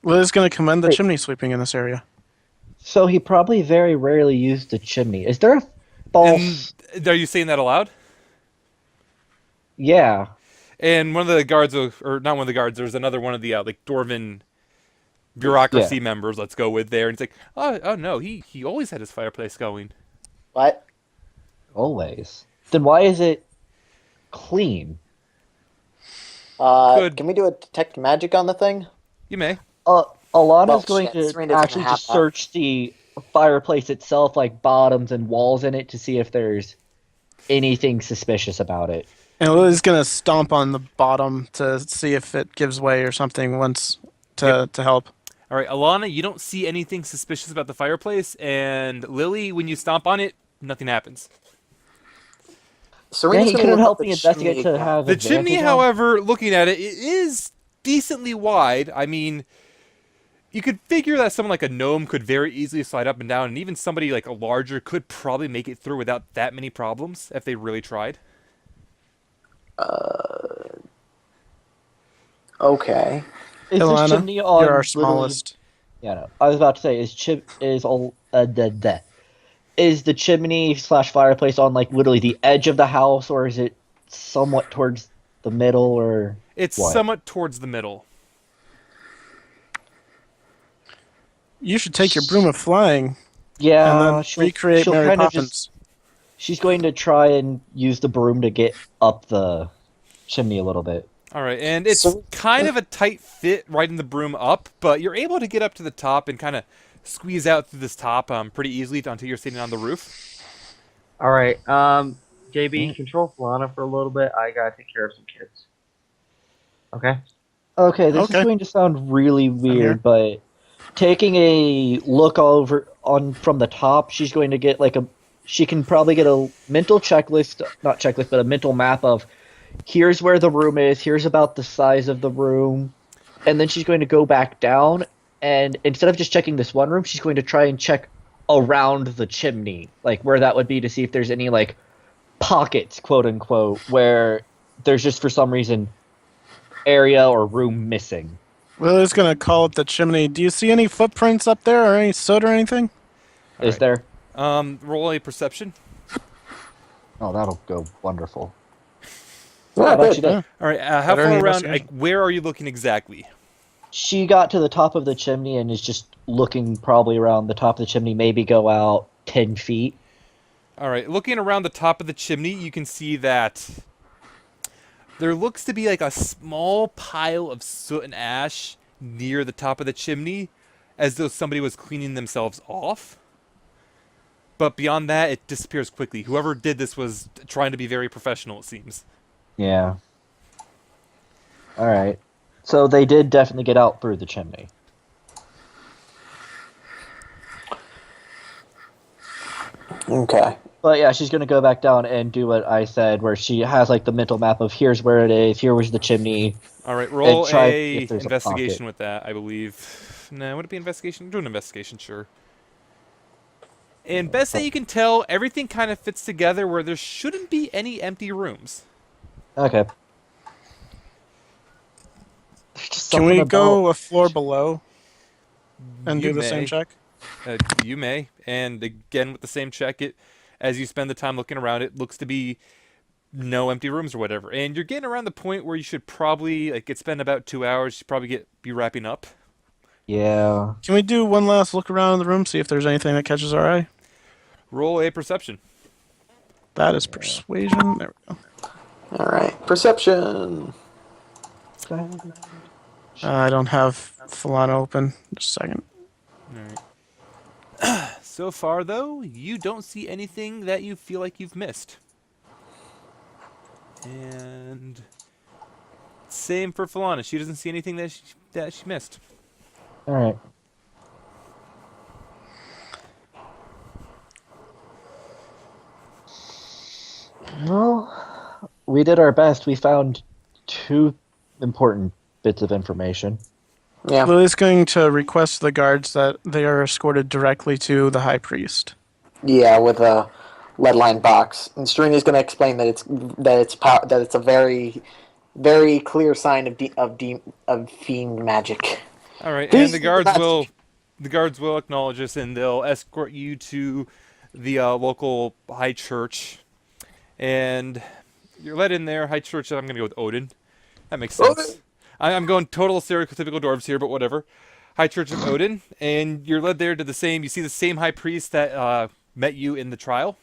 Liz going to commend the Wait, chimney sweeping in this area. so he probably very rarely used the chimney. Is there a And false? are you saying that aloud? Yeah. And one of the guards, or not one of the guards, there's another one of the like dwarven Yeah. bureaucracy members. Let's go with there, and it's like, oh no, he always had his fireplace going. What? Always. Then why is it clean? Good, Can we do a detect magic on the thing? you may. Alana's Well, going shit, to Serena doesn't actually have just that. search the fireplace itself, like bottoms and walls in it, to see if there's anything suspicious about it. And Liz is going to stomp on the bottom to see if it gives way or something once to help. All right, Elana, you don't see anything suspicious about the fireplace, and Lily, when you stomp on it, nothing happens. Serena's Dang, you gonna couldn't look help up the me investigate chimney to again. have The advantage chimney, on? however, looking at it, it is decently wide. I mean, you could figure that someone like a gnome could very easily slide up and down, and even somebody like a larger could probably make it through without that many problems if they really tried. Okay. Is this Elana, chimney on you're our literally- smallest. Yeah, no. I was about to say, is the chimney slash fireplace on like literally the edge of the house, or is it somewhat towards the middle, or It's what? somewhat towards the middle. You should take your broom of flying Yeah, and then she'll recreate she'll Mary kind of Poppins. just. She's going to try and use the broom to get up the chimney a little bit. All right, and it's So- kind of a tight fit riding the broom up, but you're able to get up to the top and kind of squeeze out through this top pretty easily until you're sitting on the roof. All right. JB, control Falana for a little bit. I gotta take care of some kids. Okay. Okay, this Okay. is going to sound really here. weird, but taking a look over on from the top, she's going to get like a. She can probably get a mental checklist, not checklist, but a mental map of here's where the room is, here's about the size of the room, and then she's going to go back down, and instead of just checking this one room, she's going to try and check around the chimney, like where that would be, to see if there's any like pockets, quote unquote, where there's just for some reason area or room missing. Lily's going to call up the chimney. Do you see any footprints up there or any soot or anything? Is right. there? Roll a perception. Oh, that'll go wonderful. Yeah, How about good. you did? All right, how Better far than around? investigation. Like, where are you looking exactly? She got to the top of the chimney and is just looking probably around the top of the chimney, maybe go out 10 feet. All right, looking around the top of the chimney, you can see that there looks to be like a small pile of soot and ash near the top of the chimney, as though somebody was cleaning themselves off. But beyond that, it disappears quickly. Whoever did this was trying to be very professional, it seems. Yeah. Alright. So they did definitely get out through the chimney. Okay. But yeah, she's going to go back down and do what I said, where she has like the mental map of here's where it is, here was the chimney. All right, roll try a if there's a investigation pocket. with that, I believe. No, would it be investigation? Do an investigation, sure. And best that you can tell, everything kind of fits together where there shouldn't be any empty rooms. Okay. There's just Can something we about- go a floor below and You do the same may. check? You may, and again with the same check, it as you spend the time looking around, it looks to be no empty rooms or whatever. And you're getting around the point where you should probably like it's been about 2 hours. You should probably be wrapping up. Yeah. Can we do one last look around the room, see if there's anything that catches our eye? Roll a perception. That is persuasion. There we go. All right. Perception. I don't have Falana open. Just a second. All right. So far, though, you don't see anything that you feel like you've missed. And same for Falana. She doesn't see anything that she missed. Alright. Well, we did our best. We found two important bits of information. Yeah. Lily's going to request to the guards that they are escorted directly to the High Priest. Yeah, with a lead line box. And Serina's going to explain that it's a very, very clear sign of fiend magic. All right, These and are the the guards will acknowledge this, and they'll escort you to the local high church, and you're let in there. High church. I'm gonna go with Odin. That makes sense. Odin. I'm going total stereotypical dwarves here, but whatever. High Church of Odin, and you're led there to the same. You see the same high priest that met you in the trial,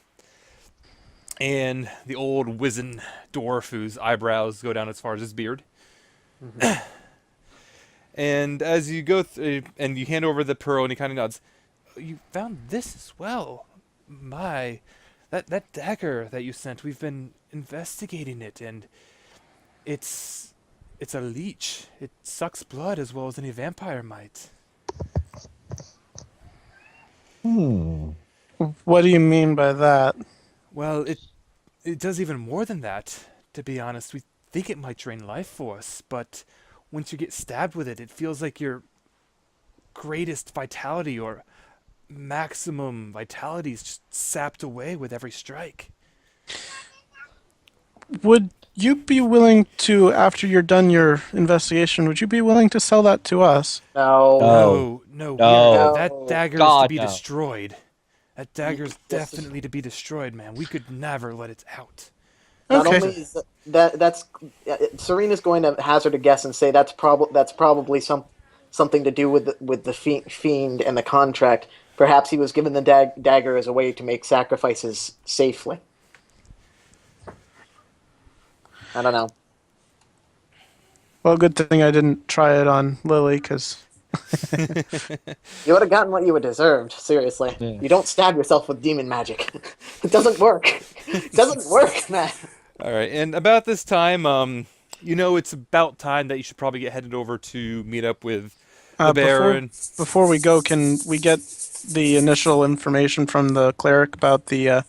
and the old wizened dwarf whose eyebrows go down as far as his beard. And as you go and you hand over the pearl, and he kind of nods. You found this as well. My, that dagger that you sent. We've been investigating it, and it's a leech. It sucks blood as well as any vampire might. What do you mean by that? Well, it does even more than that. To be honest, we think it might drain life force, but once you get stabbed with it, it feels like your greatest vitality or maximum vitality is just sapped away with every strike. Would you be willing to, after you're done your investigation, would you be willing to sell that to us? No. No. No, No. that dagger is to God, be no. destroyed. That dagger's Yes. definitely to be destroyed, man. We could never let it out. Not Okay. only is that's Serena's going to hazard a guess and say that's probably something to do with the fiend and the contract. Perhaps he was given the dagger as a way to make sacrifices safely. I don't know. Well, good thing I didn't try it on Lily, because You would have gotten what you would deserved. Seriously, Yeah. you don't stab yourself with demon magic. It doesn't work. It doesn't work, man. All right, and about this time, it's about time that you should probably get headed over to meet up with the Baron. before we go, can we get the initial information from the cleric about the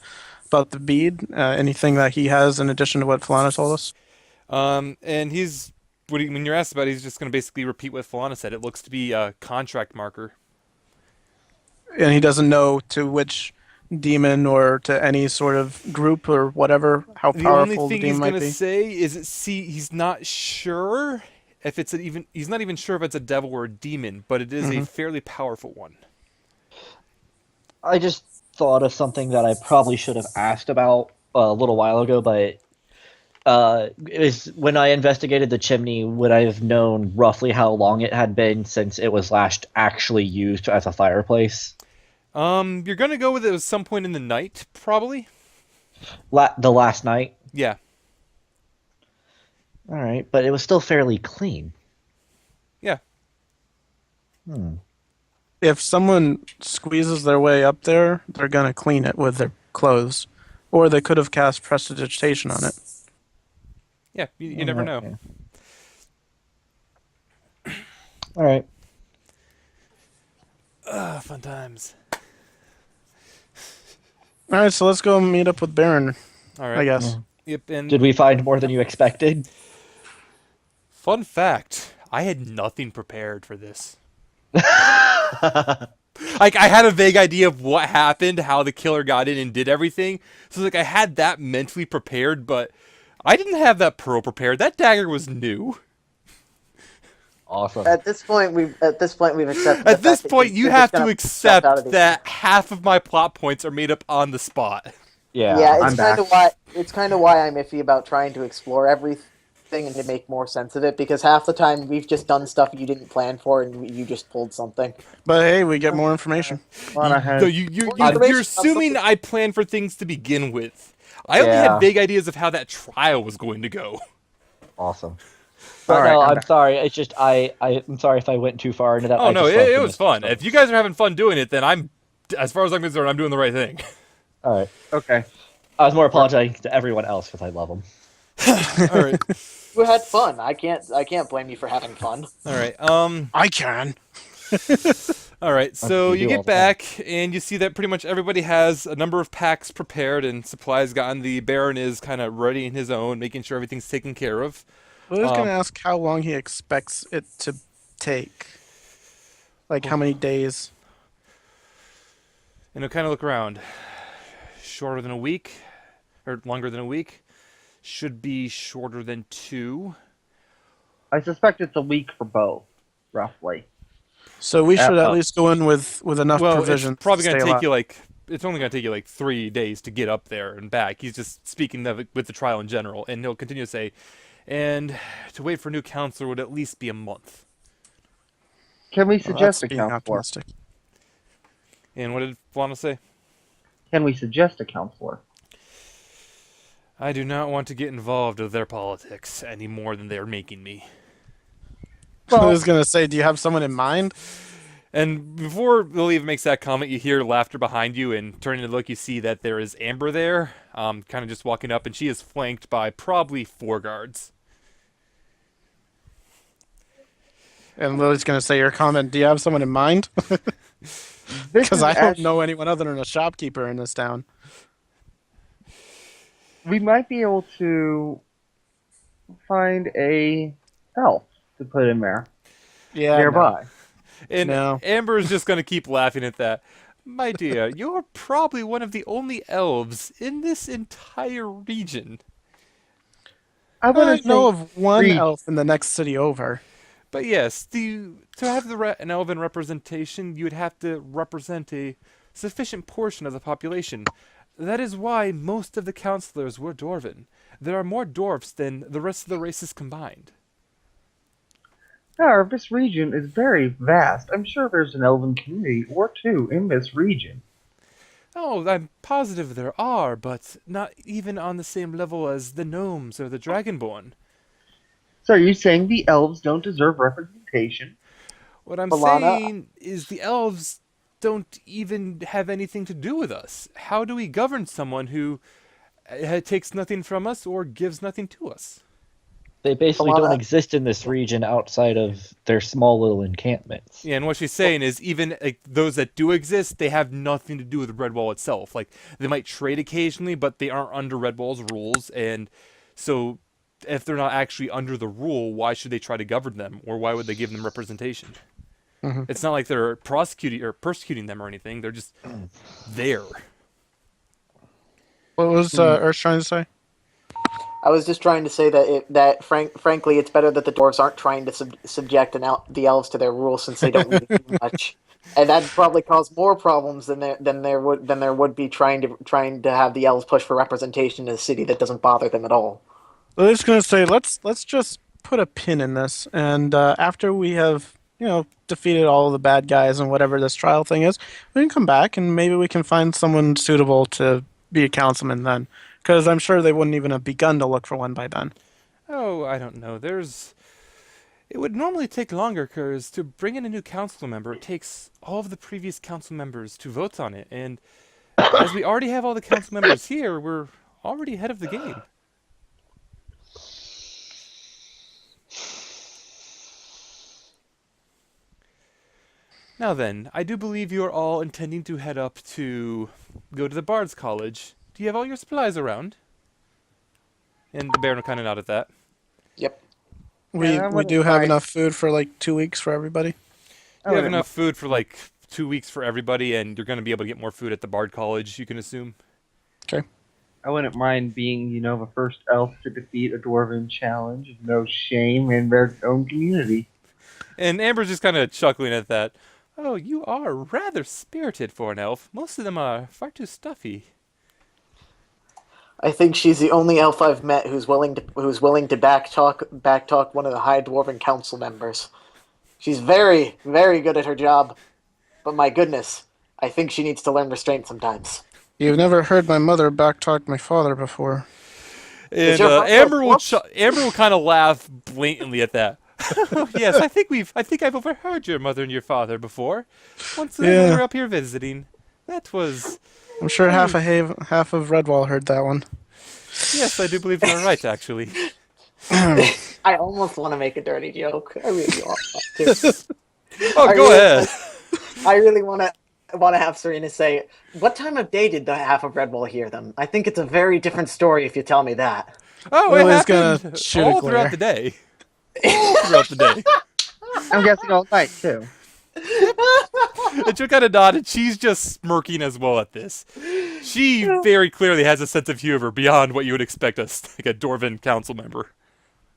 bead? Anything that he has in addition to what Falana told us? And when you're asked about it, he's just going to basically repeat what Falana said. It looks to be a contract marker. And he doesn't know to which demon or to any sort of group or whatever, how The powerful only the thing demon he's might going to be. say is he's not sure if he's not even sure if it's a devil or a demon, but it is a fairly powerful one. I just thought of something that I probably should have asked about a little while ago, but is when I investigated the chimney, would I have known roughly how long it had been since it was last actually used as a fireplace? You're going to go with it at some point in the night, probably. The last night? Yeah. All right, but it was still fairly clean. Yeah. If someone squeezes their way up there, they're gonna clean it with their clothes, or they could have cast prestidigitation on it. Yeah, you never know. Yeah. All right. Fun times. All right, so let's go meet up with Baron, All right. I guess. Yep, and Did we find more than you expected? fun fact, I had nothing prepared for this. Like, I had a vague idea of what happened, how the killer got in and did everything. So, like, I had that mentally prepared, but I didn't have that pearl prepared. That dagger was new. Awesome. At this point, we've accepted. At this point, you're you just have gonna to put stuff out of accept the- that half of my plot points are made up on the spot. Yeah, Yeah, I'm it's back. kind of why I'm iffy about trying to explore everything and to make more sense of it, because half the time we've just done stuff you didn't plan for and you just pulled something. But hey, we get more information. Lana has. No, you're information assuming about I planned for things to begin with. I only Yeah. had vague ideas of how that trial was going to go. Awesome. But All right, no, I'm I'm back. sorry. It's just I'm sorry if I went too far into that. Oh I no, just love it the was mystery fun. stuff. If you guys are having fun doing it, then as far as I'm concerned, I'm doing the right thing. All right. Okay. I was more apologizing to everyone else because I love them. All right, You had fun. I can't blame you for having fun. all right. I can. All right. So we you do all get the time. back and you see that pretty much everybody has a number of packs prepared and supplies gotten. The Baron is kind of readying his own, making sure everything's taken care of. I was gonna ask how long he expects it to take. Like how many days? And he'll kind of look around. Shorter than a week, or longer than a week. Should be shorter than 2. I suspect it's a week for both, roughly. So we should at Oh. least go in with enough Well, provisions. it's probably to going to stay take alive. you like it's only going to take you like 3 days to get up there and back. He's just speaking of it with the trial in general, and he'll continue to say, and to wait for a new counselor would at least be a month. Can we Well, suggest that's a being counselor? optimistic. And what did Falana say? Can we suggest a counselor? I do not want to get involved with their politics any more than they're making me. I Well, was gonna say, do you have someone in mind? And before Lily even makes that comment, you hear laughter behind you, and turning to look, you see that there is Amber there, kind of just walking up, and she is flanked by probably 4 guards. And Lily's gonna say your comment. Do you have someone in mind? this Because is I don't act- know anyone other than a shopkeeper in this town. We might be able to find a elf to put in there Yeah. nearby. And No. Amber is just going to keep laughing at that. My dear, you're probably one of the only elves in this entire region. I No. I want to know of one three. elf in the next city over. But yes, to have an elven representation, you would have to represent a sufficient portion of the population. That is why most of the counselors were dwarven. There are more dwarfs than the rest of the races combined. However, this region is very vast. I'm sure there's an elven community or two in this region. Oh, I'm positive there are, but not even on the same level as the gnomes or the dragonborn. So are you saying the elves don't deserve representation? What I'm Falana? saying is the elves don't even have anything to do with us. How do we govern someone who takes nothing from us or gives nothing to us? They basically Falana? don't exist in this region outside of their small little encampments. Yeah, and what she's saying is even like those that do exist, they have nothing to do with Redwall itself. Like they might trade occasionally, but they aren't under Redwall's rules, and so if they're not actually under the rule, why should they try to govern them, or why would they give them representation? Mhm. It's not like they're prosecuting or persecuting them or anything. They're just there. What was Earth trying to say? I was just trying to say that frankly, it's better that the dwarves aren't trying to subject the elves to their rules since they don't really do much, and that'd probably cause more problems than there would be trying to have the elves push for representation in a city that doesn't bother them at all. I was gonna say let's just put a pin in this, and after we have defeated all of the bad guys and whatever this trial thing is, we can come back and maybe we can find someone suitable to be a councilman then, because I'm sure they wouldn't even have begun to look for one by then. Oh, I don't know. It would normally take longer, because to bring in a new council member, it takes all of the previous council members to vote on it. And as we already have all the council members here, we're already ahead of the game. Now then, I do believe you are all intending to head up to go to the Bard's College. Do you have all your supplies around? And the Baron will kind of nod at that. Yep. We Yeah, I we do wouldn't have mind. enough food for like 2 weeks for everybody. I You have wouldn't enough food for like 2 weeks for everybody, and you're going to be able to get more food at the Bard College, you can assume. I wouldn't mind being, the first elf to defeat a dwarven challenge. No shame in their own community. And Amber's just kind of chuckling at that. Oh, you are rather spirited for an elf. Most of them are far too stuffy. I think she's the only elf I've met who's willing to backtalk one of the High Dwarven Council members. She's very, very good at her job, but my goodness, I think she needs to learn restraint sometimes. You've never heard my mother backtalk my father before. And your brother Amber will whoops? Amber will kind of laugh blatantly at that. Yes, I think I've overheard your mother and your father before. Once when we were up here visiting. That was I'm sure half of Redwall heard that one. yes, I do believe you're right, actually. I almost want to make a dirty joke. I really want that too. Oh, I go really- ahead. I really want to have Surina say, what time of day did the half of Redwall hear them? I think it's a very different story if you tell me that. Oh, Well, it he's gonna happened shoot a all glare. throughout the day. All throughout the day. I'm guessing all night, too. And she'll kind of nod, and she's just smirking as well at this. She very clearly has a sense of humor beyond what you would expect like a Dwarven council member.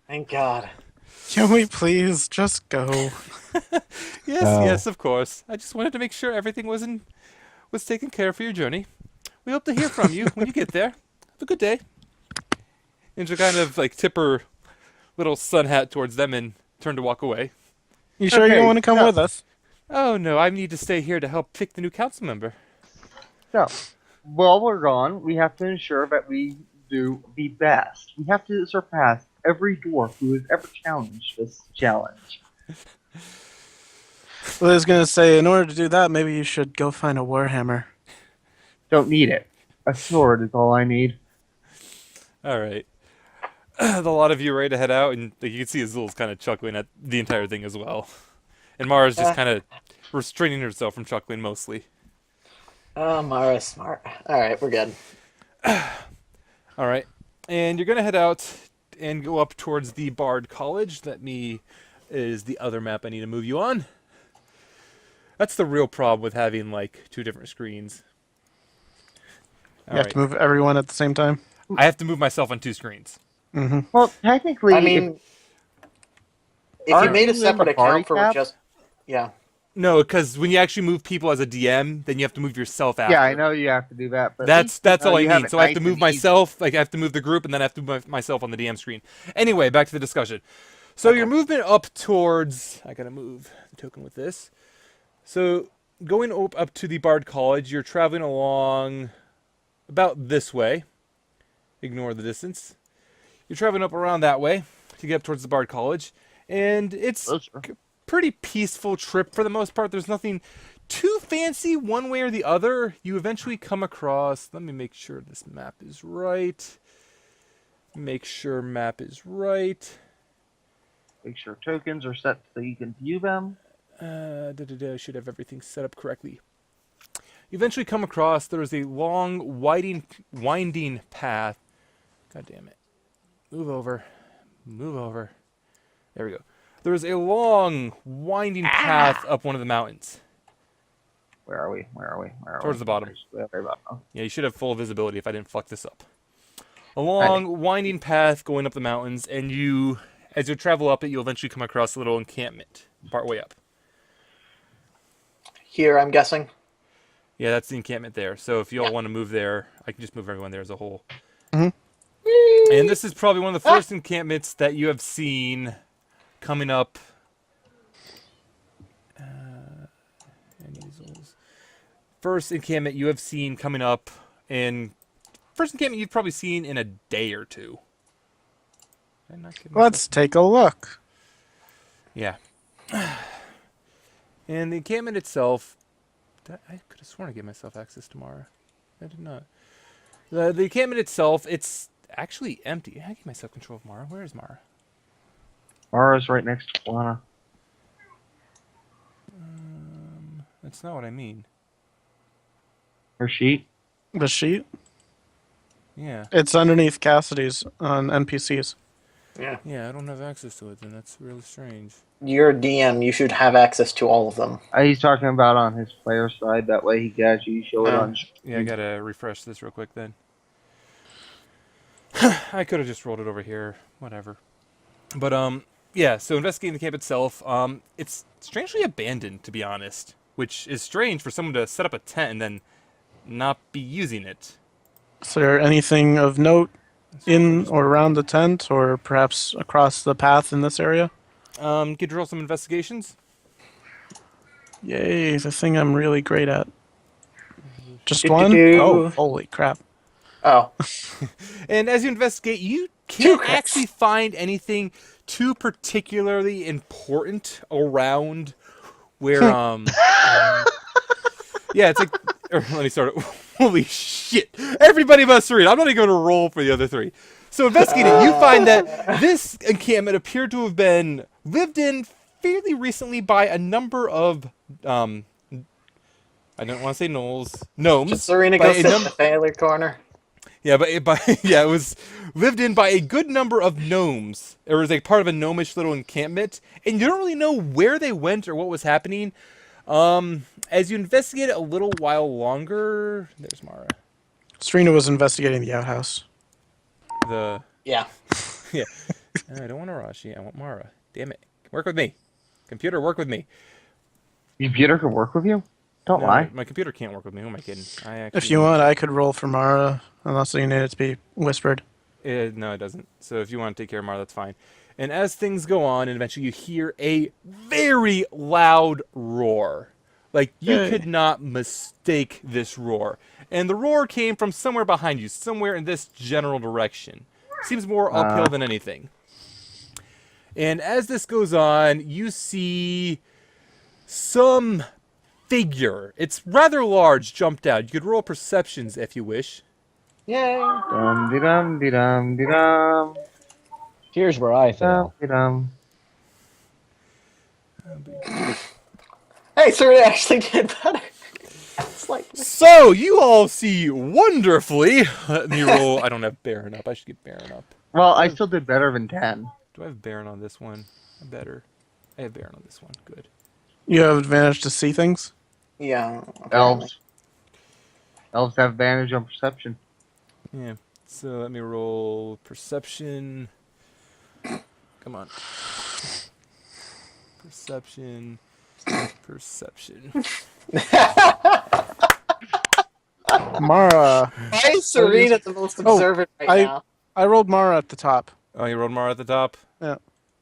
Thank God. Can we please just go? Yes, No. yes, of course. I just wanted to make sure everything was taken care of for your journey. We hope to hear from you when you get there. Have a good day. And she'll kind of like tip her little sun hat towards them and turn to walk away. You sure you Okay, don't want to come no. with us? Oh no, I need to stay here to help pick the new council member. So, while we're gone, we have to ensure that we do the best. We have to surpass every dwarf who has ever challenged this challenge. Well, I was gonna say, in order to do that, maybe you should go find a warhammer. Don't need it. A sword is all I need. All right. A lot of you are ready to head out, and like, you can see Azul's kind of chuckling at the entire thing as well. And Mara's just kind of restraining herself from chuckling mostly. Oh, Mara's smart. All right, we're good. All right. And you're going to head out and go up towards the Bard College. That is the other map I need to move you on. That's the real problem with having like two different screens. You have to move everyone at the same time. I have to move myself on two screens. Mm-hmm. Well, technically, I mean, if you aren't made a you in separate the party account for tab? just, yeah. No, because when you actually move people as a DM, then you have to move yourself after. yeah, I know you have to do that. But That's all I you have need. it So I have nice to move and easy. myself, like I have to move the group, and then I have to move myself on the DM screen. Anyway, back to the discussion. So your movement up towards, I gotta move the token with this. So going up to the Bard College, you're traveling along about this way. Ignore the distance. You're traveling up around that way to get up towards the Bard College, and it's Closer. pretty peaceful trip for the most part. There's nothing too fancy one way or the other. You eventually come across, let me make sure this map is right. Make sure map is right. Make sure tokens are set so you can view them. I should have everything set up correctly. You eventually come across, there is a long, winding path. God damn it. Move over. Move over. There we go. There is a long, winding path up one of the mountains. Where are we? Where are we? Where are we? Towards the bottom. Very bottom. Yeah, you should have full visibility if I didn't fuck this up. A long, winding path going up the mountains, and you, as you travel up it, you'll eventually come across a little encampment partway up. Here, I'm guessing. Yeah, that's the encampment there. So if you all want to move there, I can just move everyone there as a whole. Mhm. And this is probably one of the first encampments that you have seen coming up. First encampment you have seen coming up, and first encampment you've probably seen in a day or two. Did I not get myself- Let's take a look. Yeah. And the encampment itself, I could have sworn I gave myself access to Mara. I did not. The encampment itself, it's actually empty. I gave myself control of Mara. Where is Mara? Mara's right next to Falana. That's not what I mean. Her sheet. The sheet. Yeah. It's underneath Cassidy's on NPCs. Yeah. Yeah, I don't have access to it then. That's really strange. You're a DM. You should have access to all of them. He's talking about on his player side. That way he can actually show it on. Yeah, I gotta refresh this real quick then. I could have just rolled it over here. Whatever. But, yeah, so investigating the camp itself, it's strangely abandoned, to be honest. Which is strange for someone to set up a tent and then not be using it. Is there anything of note in or around the tent, or perhaps across the path in this area? Could you roll some investigations? Yay, the thing I'm really great at. Just Do-do-do. one? Oh, holy crap. Oh, And as you investigate, you can't crits. actually find anything too particularly important around where, yeah, it's like, let me start it. Holy shit. Everybody but Surina. I'm not even going to roll for the other three. So investigating, you find that this encampment appeared to have been lived in fairly recently by a number of, I don't want to say gnomes. Serena by go a sit in num- the failure corner. Yeah, but it was lived in by a good number of gnomes. It was like part of a gnomish little encampment, and you don't really know where they went or what was happening. As you investigate it a little while longer, there's Mara. Serena was investigating the outhouse. Yeah. Yeah. I don't want Arashi. I want Mara. Damn it. Work with me. Computer, work with me. Computer can work with you? Don't No, lie. my computer can't work with me. Who am I kidding? I If actually you need want, to- I could roll for Mara, unless you need it to be whispered. No, it doesn't. So if you want to take care of Mara, that's fine. And as things go on, and eventually you hear a very loud roar. Like, you Hey. could not mistake this roar. And the roar came from somewhere behind you, somewhere in this general direction. Seems more uphill than anything. And as this goes on, you see some figure. It's rather large, jumped out. You could roll perceptions if you wish. Yay! Dum-de-dum-de-dum-de-dum. Here's where I fail. Dum-de-dum. Hey, Surina actually did better. It's like So, you all see wonderfully. Let me roll. I don't have Baron up. I should get Baron up. Well, I still did better than 10. Do I have Baron on this one? Better. I have Baron on this one. Good. You have advantage to see things? yeah. apparently. Elves. Elves have advantage on perception. Yeah. So, let me roll perception. Come on. Perception. Perception. Mara. Why is Serena the most Oh, observant right now? I rolled Mara at the top. Oh, you rolled Mara at the top? Yeah.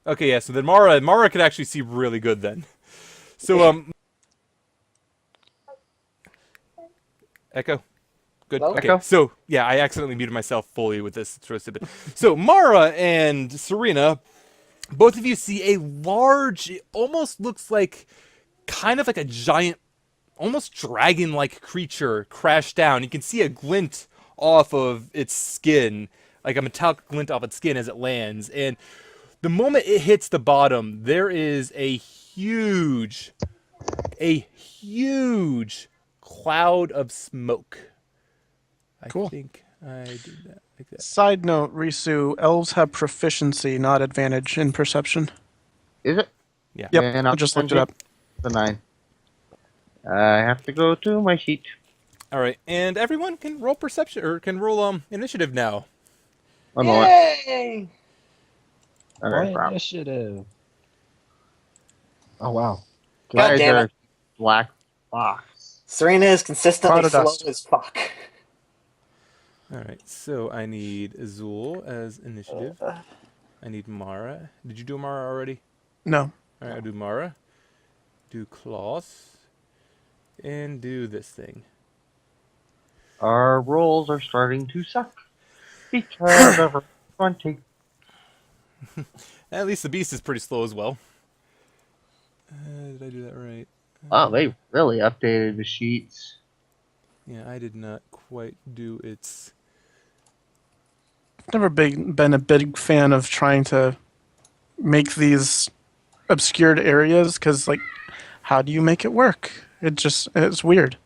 Okay, yeah, so then Mara could actually see really good then. So, Echo? Good. Hello? Okay, Echo? so, yeah, I accidentally muted myself fully with this. It's really stupid. So, Mara and Surina, both of you see a large, it almost looks like, kind of like a giant, almost dragon-like creature crash down. You can see a glint off of its skin, like a metallic glint off its skin as it lands. And the moment it hits the bottom, there is a huge cloud of smoke. Cool. I think I did that like that. Side note, Risu, elves have proficiency, not advantage in perception. Is it? Yeah. Yep, And I just looked it up. The 9. I have to go to my sheet. All right, and everyone can roll perception or can roll initiative now. One moment. Yay! Okay, My crap. initiative. Oh wow. God Why is damn there it. a black box? Serena is consistently Cloud slow of dust. as fuck. All right, so I need Azul as initiative. I need Mara. Did you do Mara already? No. All right, I'll do Mara. Do Klaus. And do this thing. Our rolls are starting to suck. Because of everyone At least the beast is pretty slow as well. Did I do that right? Wow, they really updated the sheets. Yeah, I did not quite do its... Never been a big fan of trying to make these obscured areas, because, like, how do you make it work? It's weird.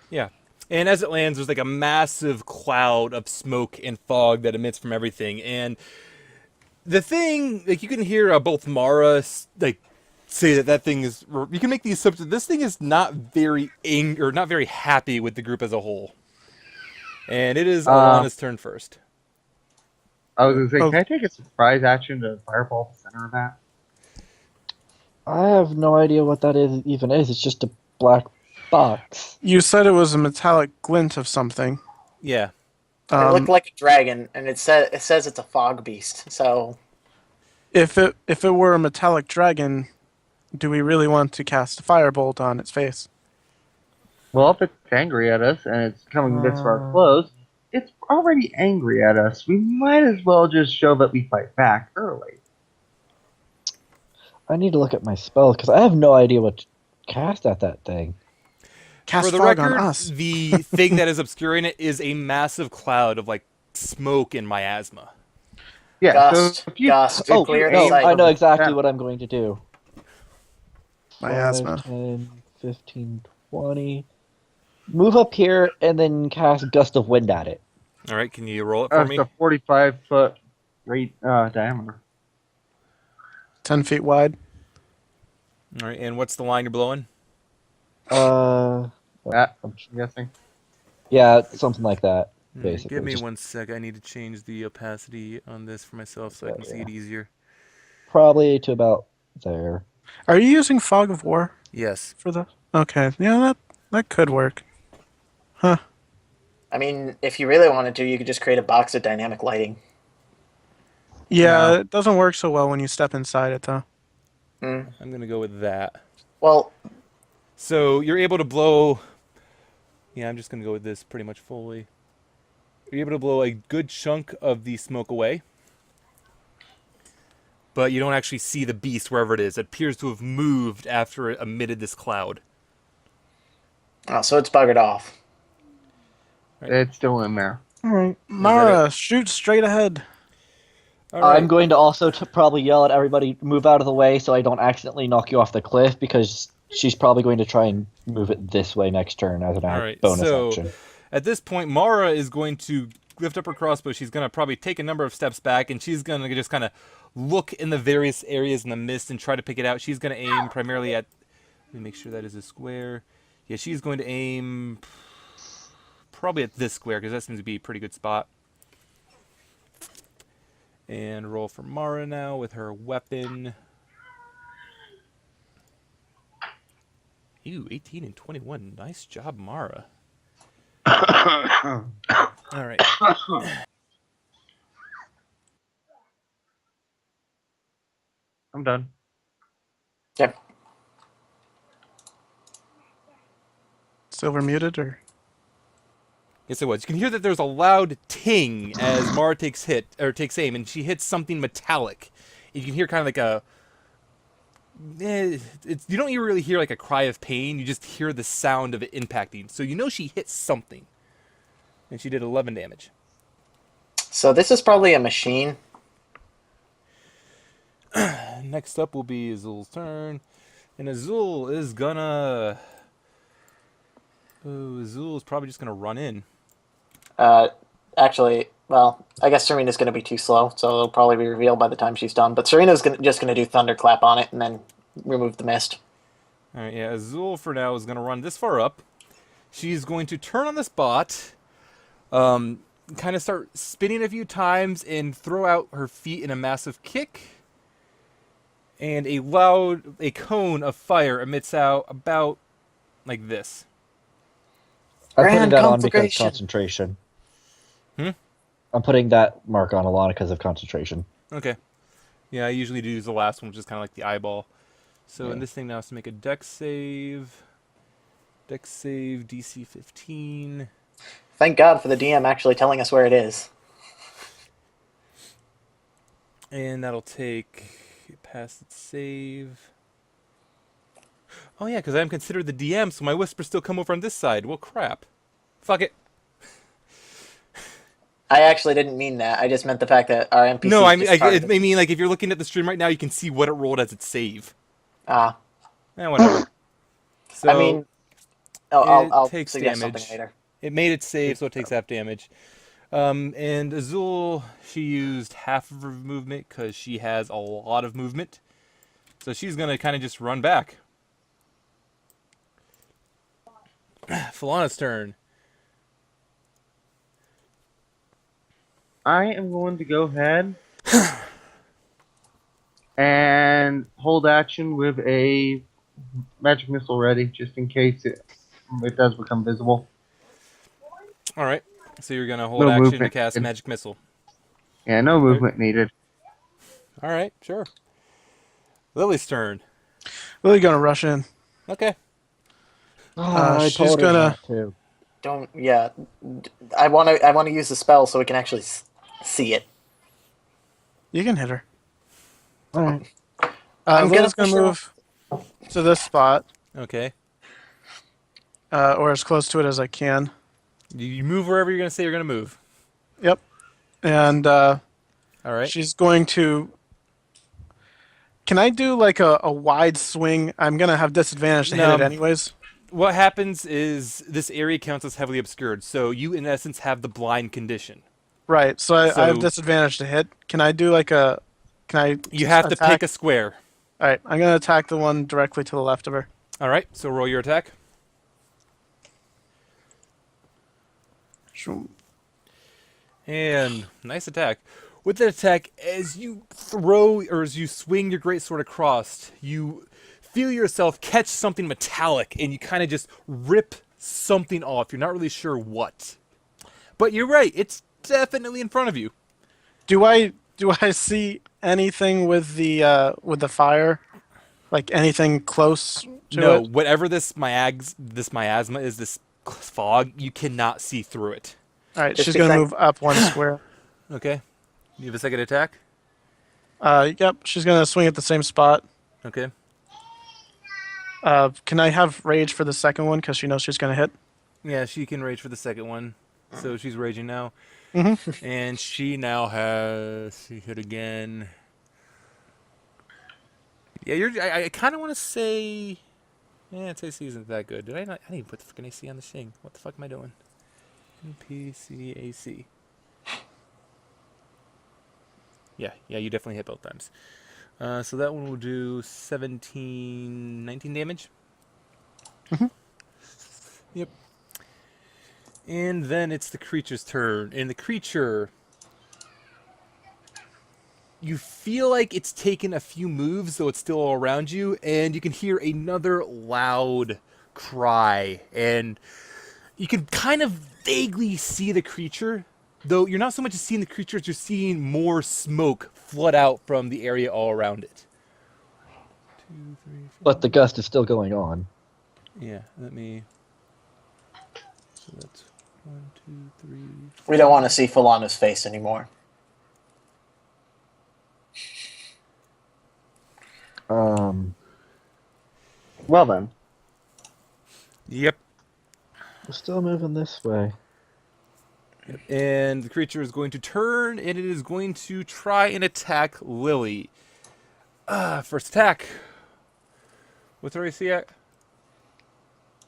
Yeah. And as it lands, there's like a massive cloud of smoke and fog that emits from everything. And the thing, like, you can hear both Mara, like, say that thing is... You can make the assumption this thing is not very not very happy with the group as a whole. And it is Alana's turn first. I was going to say, Oh. can I take a surprise action to fireball the center of that? I have no idea what that even is. It's just a black box. You said it was a metallic glint of something. Yeah. It looked like a dragon, and it says it's a fog beast. So If it were a metallic dragon, do we really want to cast a firebolt on its face? Well, if it's angry at us and it's coming this far close, it's already angry at us. We might as well just show that we fight back early. I need to look at my spells because I have no idea what to cast at that thing. Cast For the fog record, on us. the thing that is obscuring it is a massive cloud of, like, smoke and miasma. Yeah, Gust, so if you, gust, to Oh, clear the no, sight. I know exactly Yeah. what I'm going to do. Miasma. 5, 10, 15, 20. Move up here and then cast Gust of Wind at it. All right, can you roll it for it's me? a 45-foot diameter. 10 feet wide. All right, and what's the line you're blowing? That, I'm guessing. Yeah, something like that. All right, Basically, give me just 1 sec. I need to change the opacity on this for myself so I can see it easier. probably to about there. Are you using Fog of War Yes. for the? Okay, yeah, that could work. Huh? I mean, if you really wanted to, you could just create a box of dynamic lighting. Yeah, No. it doesn't work so well when you step inside it, though. Hmm. I'm going to go with that. Well, So you're able to blow... Yeah, I'm just going to go with this pretty much fully. You're able to blow a good chunk of the smoke away. But you don't actually see the beast wherever it is. It appears to have moved after it emitted this cloud. oh, so it's buggered off. It's still in there. All right, Mara, shoot straight ahead. All right. I'm going to also probably yell at everybody, move out of the way so I don't accidentally knock you off the cliff, because she's probably going to try and move it this way next turn as an All right, bonus so action. at this point, Mara is going to lift up her crossbow. She's going to probably take a number of steps back, and she's going to just kind of look in the various areas in the mist and try to pick it out. She's going to aim primarily at... Let me make sure that is a square. Yeah, she's going to aim probably at this square, because that seems to be a pretty good spot. And roll for Mara now with her weapon. Ew, 18 and 21. Nice job, Mara. All right. I'm done. Yep. Silver muted or? Yes, it was. You can hear that there's a loud ting as Mara takes aim, and she hits something metallic. You can hear kind of like a... you don't even really hear like a cry of pain. You just hear the sound of it impacting. So you know she hit something. And she did 11 damage. So this is probably a machine. Next up will be Azul's turn. And Azul is gonna... Oh, Azul is probably just gonna run in. Actually, well, I guess Serena's going to be too slow, so it'll probably be revealed by the time she's done. But Serena's just going to do Thunderclap on it and then remove the mist. Alright, yeah, Azul for now is gonna run this far up. She's going to turn on the spot, kind of start spinning a few times and throw out her feet in a massive kick. And a cone of fire emits out about like this. I'm putting Grand that on because of conflagration. concentration. Hmm? I'm putting that mark on Alana because of concentration. Okay. Yeah, I usually do use the last one, which is kind of like the eyeball. So, Yeah. and this thing now has to make a dex save. Dex save, DC 15. Thank God for the DM actually telling us where it is. And that'll take past its save. Oh yeah, because I'm considered the DM, so my whispers still come over on this side. Well, crap. Fuck it. I actually didn't mean that. I just meant the fact that our NPC. No, I mean, like, if you're looking at the stream right now, you can see what it rolled as its save. Ah, Whatever. So, I mean, I'll takes suggest damage. something later. It made its save, so it takes half damage. And Azul, she used half of her movement because she has a lot of movement. So she's going to kind of just run back. Falana's turn. I am going to go ahead and hold action with a magic missile ready, just in case it does become visible. All right. So you're going to hold No action to movement. cast Magic Missile. Yeah, no movement needed. All right, sure. Lily's turn. Lily gonna rush in. Okay. I she's told her gonna- not to. Don't. Yeah, I want to use the spell so we can actually see it. You can hit her. All right. I'm Lily's gonna gonna push move to this spot, Okay. or as close to it as I can. You move wherever you're going to say you're going to move. Yep. And All right. she's going to. Can I do like a wide swing? I'm gonna have disadvantage to hit it No. anyways. What happens is this area counts as heavily obscured, so you, in essence, have the blind condition. Right. So I have So- disadvantage to hit. Can I do like a? Can I? You have to attack? pick a square. All right. I'm gonna attack the one directly to the left of her. All right, so roll your attack. Shoom. And nice attack. With that attack, as you throw or as you swing your greatsword across, you feel yourself catch something metallic, and you kind of just rip something off. You're not really sure what, but you're right. It's definitely in front of you. Do I see anything with the fire? Like anything close to No, it? whatever this miasma is, this fog, you cannot see through it. All right, Just she's gonna because move up one square. Okay. You have a second attack? Yep, she's gonna swing at the same spot. Okay. Can I have rage for the second one because she knows she's gonna hit? Yeah, she can rage for the second one. So she's raging now. Mm-hmm. And she now has... She hit again. Yeah, I kind of want to say... Yeah, its AC isn't that good. Did I not... I didn't even put the freaking AC on the thing. What the fuck am I doing? NPC AC. Yeah, you definitely hit both times. So that one will do 19 damage. Mhm. Yep. And then it's the creature's turn. And the creature... You feel like it's taken a few moves, though it's still all around you, and you can hear another loud cry. And you can kind of vaguely see the creature, though you're not so much as seeing the creature as you're seeing more smoke flood out from the area all around it. 2, 3, 4. But the gust is still going on. Yeah, let me... So that's 1, 2, 3... we don't want to see Falana's face anymore. Well then. Yep. We're still moving this way. And the creature is going to turn, and it is going to try and attack Lily. First attack. What's our AC at?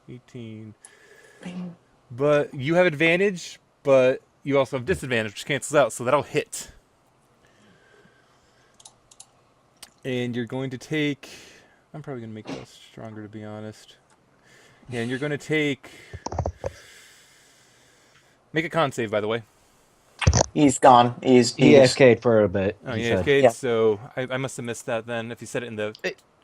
18. But you have advantage, but you also have disadvantage, which cancels out, so that'll hit. And you're going to take... I'm probably going to make that stronger, to be honest. Yeah, and you're going to take... Make a con save, by the way. He's gone. He AFK'd for a bit. Oh, he yeah, said. okay, Yeah. so I must have missed that then. If you said it in the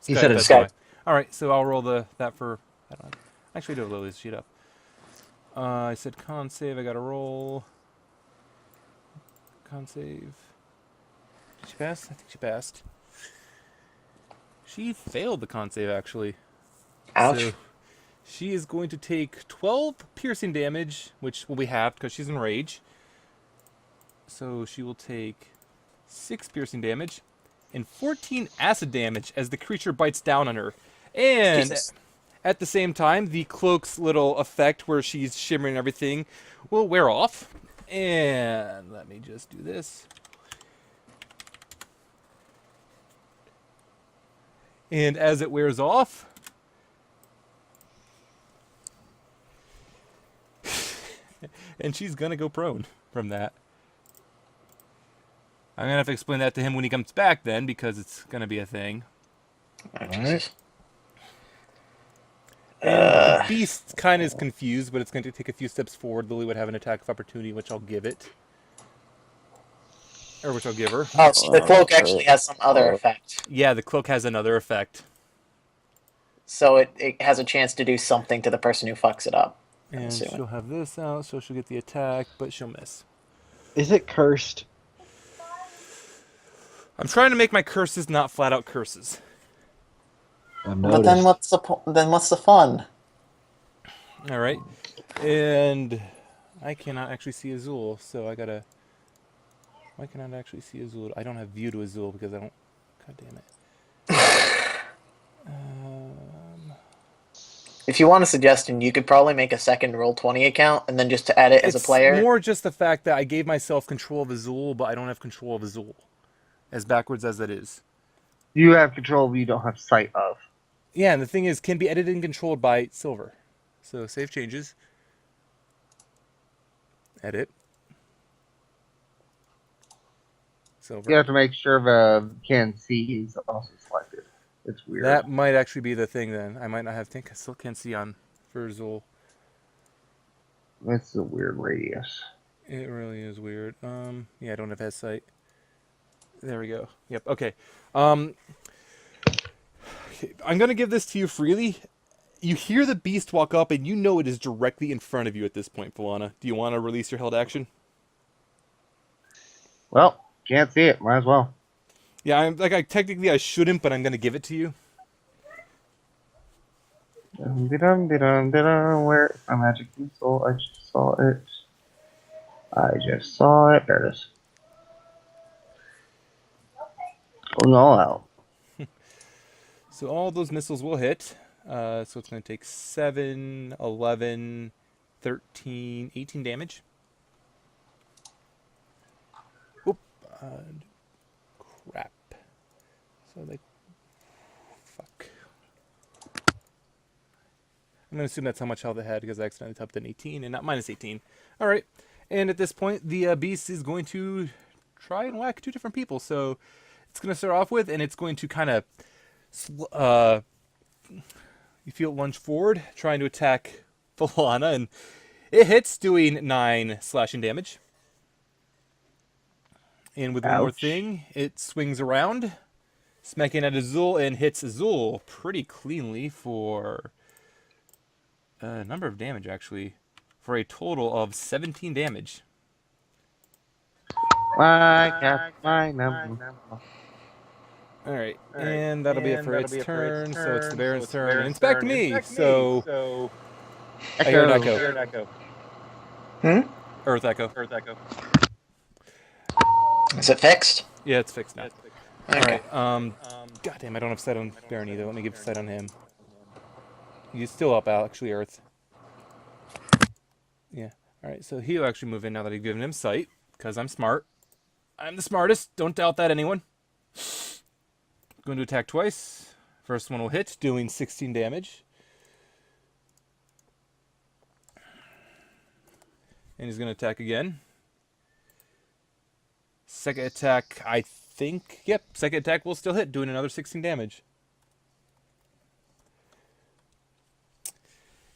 He said it in that's Skype. why. All right, so I'll roll that for... I don't know. Actually, do Lily's sheet up. I said con save. I got to roll. Con save. Did she pass? I think she passed. She failed the con save, actually. Ouch. So she is going to take 12 piercing damage, which will be halved because she's in rage. So she will take 6 piercing damage and 14 acid damage as the creature bites down on her. And Jesus. at the same time, the cloak's little effect where she's shimmering and everything will wear off. And let me just do this. And as it wears off, and she's going to go prone from that. I'm going to have to explain that to him when he comes back then, because it's going to be a thing. Alright. And the beast kind of is confused, but it's going to take a few steps forward. Lily would have an attack of opportunity, which I'll give it. Or which I'll give her. Oh, so the cloak actually has some other effect. Yeah, the cloak has another effect. So it has a chance to do something to the person who fucks it up. I'm And assuming. she'll have this out, so she'll get the attack, but she'll miss. Is it cursed? I'm trying to make my curses not flat out curses. I've But then noticed. what's the fun? All right. And I cannot actually see Azul, so I gotta... Why can I actually see Azul? I don't have view to Azul because I don't... God damn it. If you want a suggestion, you could probably make a second Roll20 account and then just to add it as a player. It's more just the fact that I gave myself control of Azul, but I don't have control of Azul. As backwards as that is. You have control, but you don't have sight of. Yeah, and the thing is, can be edited and controlled by Silver. So save changes. Edit. Silver. You have to make sure the can see is also selected. It's weird. That might actually be the thing then. I might not have think I still can't see on for Azul. It's a weird radius. It really is weird. Yeah, I don't have head sight. There we go. Yep. Okay. Okay, I'm gonna give this to you freely. You hear the beast walk up, and you know it is directly in front of you at this point, Falana. Do you want to release your held action? Well, can't see it. Might as well. Yeah, technically I shouldn't, but I'm gonna give it to you. Where's my magic missile? I just saw it. There it is. Pulling all out. So all those missiles will hit. So it's going to take 7, 11, 13, 18 damage. Oop. Crap. So fuck. I'm going to assume that's how much health it had because I accidentally typed in 18 and not minus 18. Alright. And at this point, the beast is going to try and whack 2 different people. So it's going to start off with, and it's going to kind of... you feel it lunge forward, trying to attack Falana, and it hits, doing 9 slashing damage. And with one more thing, it swings around, smacking at Azul, and hits Azul pretty cleanly for a number of damage, actually, for a total of 17 damage. I got my number. Alright, and that'll be it for its turn, so it's the Baron's turn. And it's back to me, so... I hear an echo. Earth echo. Is it fixed? Yeah, it's fixed now. Okay. Alright, goddamn, I don't have sight on Baron either. Let me give sight on him. He's still up, actually, Earth. Yeah. Alright, so he'll actually move in now that I've given him sight, because I'm smart. I'm the smartest. Don't doubt that, anyone. Going to attack twice. First one will hit, doing 16 damage. And he's going to attack again. Second attack, I think... Yep, second attack will still hit, doing another 16 damage.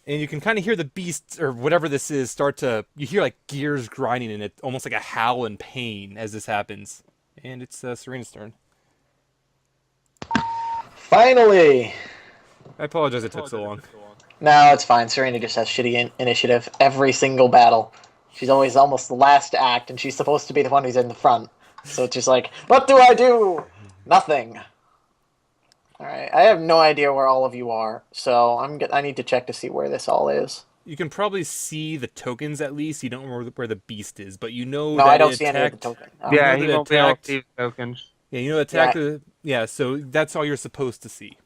And you can kind of hear the beast, or whatever this is, start to... You hear, like, gears grinding in it, almost like a howl in pain as this happens. And it's Serina's turn. Finally! I apologize it took so long. No, it's fine. Serena just has shitty initiative every single battle. She's always almost the last to act, and she's supposed to be the one who's in the front. So it's just like, what do I do? Nothing. Alright, I have no idea where all of you are, so I need to check to see where this all is. You can probably see the tokens at least. You don't know where the beast is, but you know No, that I don't it see any of the tokens. Oh. Yeah, know he that won't be able to attacked- see the tokens. Yeah, you know attack the... Yeah, so that's all you're supposed to see.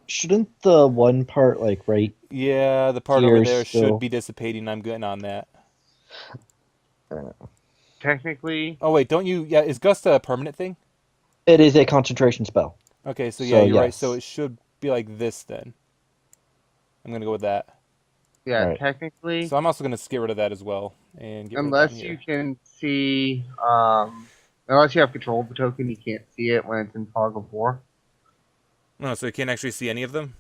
Shouldn't the one part, like, right? Yeah, the part over Here there still. should be dissipating. I'm getting on that. Technically, Oh, wait, don't you... Yeah, is Gust a permanent thing? It is a concentration spell. Okay, so yeah, So, you're right. yes. So it should be like this then. I'm going to go with that. yeah, Right. technically, So I'm also going to get rid of that as well. And get rid of unless that you here. can see, unless you have control of the token, you can't see it when it's in fog of war. No, so you can't actually see any of them?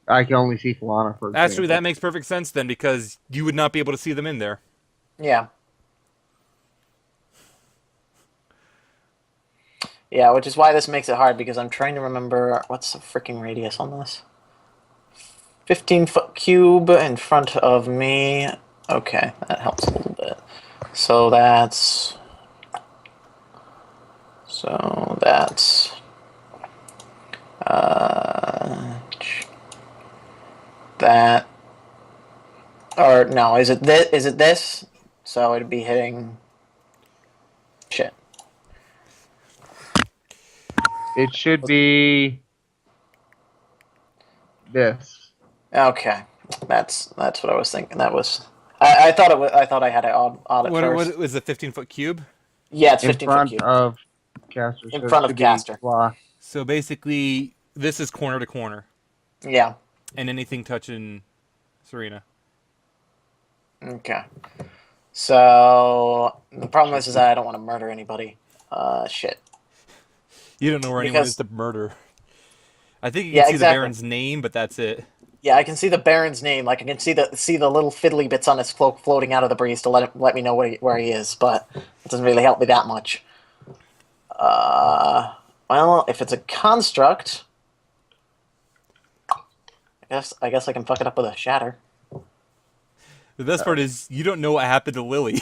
I can only see Falana, for example. Actually, that makes perfect sense then, because you would not be able to see them in there. Yeah. Yeah, which is why this makes it hard, because I'm trying to remember what's the freaking radius on this. 15-foot cube in front of me. Okay, that helps a little bit. So that's... that... Or, no, is it this? So it'd be hitting... Shit. It should be this. Okay, that's what I was thinking. That was I thought it was. I thought I had it odd at What first. was the 15-foot cube? Yeah, it's In 15 foot front cube. of caster. In so it front of should be caster. blah. So basically, this is corner to corner. Yeah. And anything touching Serena. Okay. So the problem is that I don't want to murder anybody. Shit. You don't know where anyone Because- is to murder. I think you can Yeah, see exactly. the Baron's name, but that's it. Yeah, I can see the Baron's name. Like I can see the little fiddly bits on his cloak floating out of the breeze to let me know where he is. But it doesn't really help me that much. Well, if it's a construct, I guess I can fuck it up with a shatter. The best part is you don't know what happened to Lily.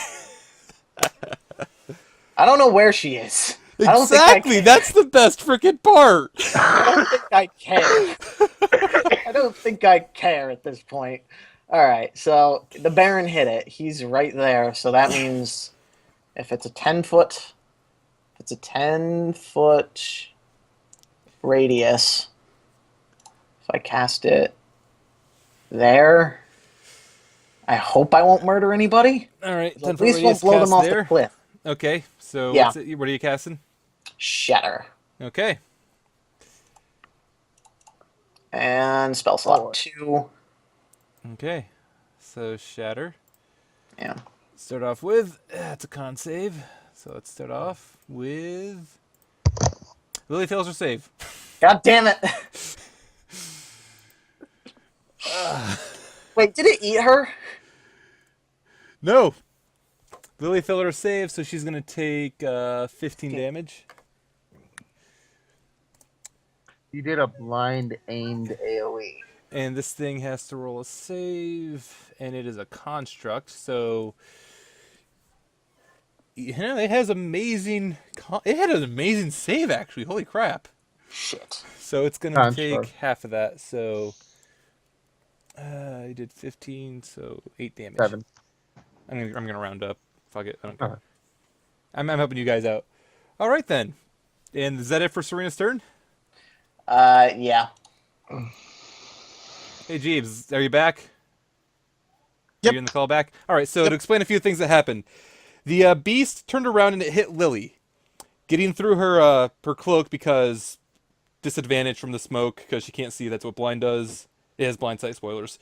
I don't know where she is. I don't think I Exactly. can. That's the best freaking part. I don't think I care. I don't think I care at this point. All right, so the Baron hit it. He's right there, so that means if it's a 10-foot, it's a 10-foot radius. If I cast it there, I hope I won't murder anybody. All right. At least won't blow them off the cliff. Okay. So Yeah. what are you casting? Shatter. Okay. And spell slot 2. Okay. So shatter. Yeah. Start off with it's a con save. So let's start off with Lily fails her save. God damn it. Wait, did it eat her? No. Lily failed her save, so she's gonna take 15 damage. You did a blind aimed AoE. And this thing has to roll a save, and it is a construct, so yeah, it has amazing. It had an amazing save, actually. Holy crap! Shit. So it's gonna Construct. take half of that. So I did 15, so 8 damage. 7. I'm gonna round up. Fuck it, I don't care. Alright. I'm helping you guys out. All right then. And is that it for Serina's turn? Yeah. Hey Jeeves, are you back? Yep. Are you in the call back? All right. So to explain a few things that happened, the beast turned around and it hit Lily, getting through her cloak because disadvantage from the smoke because she can't see. That's what blind does. It has blind sight, spoilers.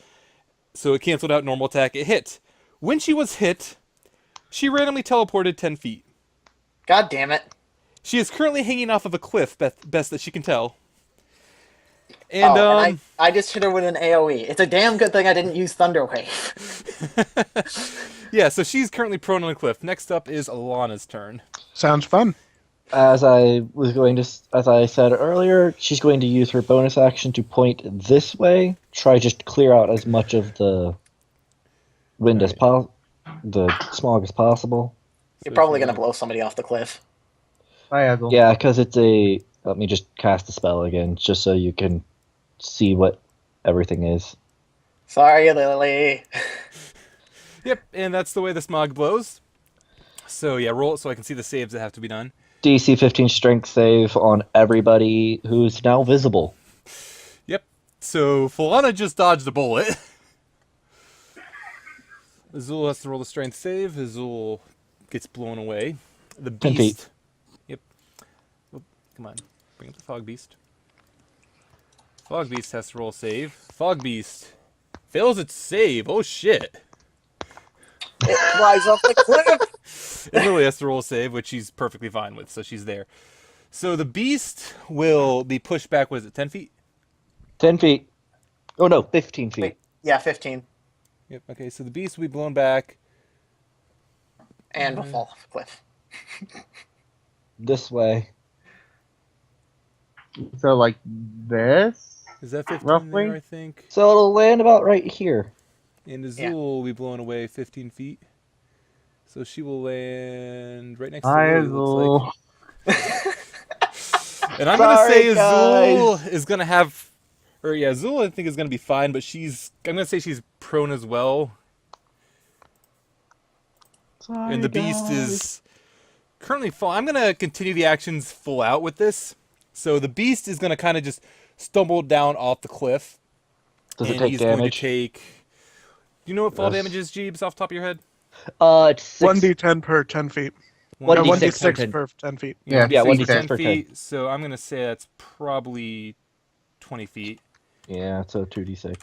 So it canceled out normal attack. It hit. When she was hit, she randomly teleported 10 feet. God damn it. She is currently hanging off of a cliff, best that she can tell. And, and I just hit her with an AoE. It's a damn good thing I didn't use Thunderwave. yeah, so she's currently prone on a cliff. Next up is Alana's turn. Sounds fun. As I said earlier, she's going to use her bonus action to point this way. Try just clear out as much of the wind as the smog as possible. You're probably going to blow somebody off the cliff. Hi, Hazel. Yeah, because it's a. Let me just cast the spell again, just so you can see what everything is. Sorry, Lily. Yep, and that's the way the smog blows. So yeah, roll it so I can see the saves that have to be done. DC 15 strength save on everybody who's now visible. Yep. So Falana just dodged a bullet. Azul has to roll the strength save. Azul gets blown away. The 10 feet. beast. Yep. Oh, come on. Bring up the fog beast. Fog beast has to roll a save. Fog beast fails its save. Oh shit. It flies off the cliff. It really has to roll a save, which she's perfectly fine with, so she's there. So the beast will be pushed back, was it 10 feet? 10 feet. Oh no, 15 feet. Wait, yeah, 15. Yep, okay, so the beast will be blown back. And will fall off the cliff. This way. So, like this? Is that 15 Roughly? there, I think? So it'll land about right here. And Azul Yeah. will be blown away 15 feet. So she will land right next to Hi, Lily, it looks Hazel. like. And I'm going to say Sorry, Azul is going to have... Or yeah, Azul I think is going to be fine, but I'm going to say she's prone as well. Sorry, And the beast guys. is currently full. I'm going to continue the actions full out with this. So the beast is going to kind of just stumble down off the cliff. Does it and take he's going to damage? take... Do you know what fall Yes. damage is, Jeebs, off the top of your head? It's 6. 1d10 per 10 feet. 1d6 per 1d6 10. per 10 feet. Yeah, Yeah, 1d10 1d6 per 10. feet. So I'm going to say that's probably 20 feet. Yeah, so 2d6.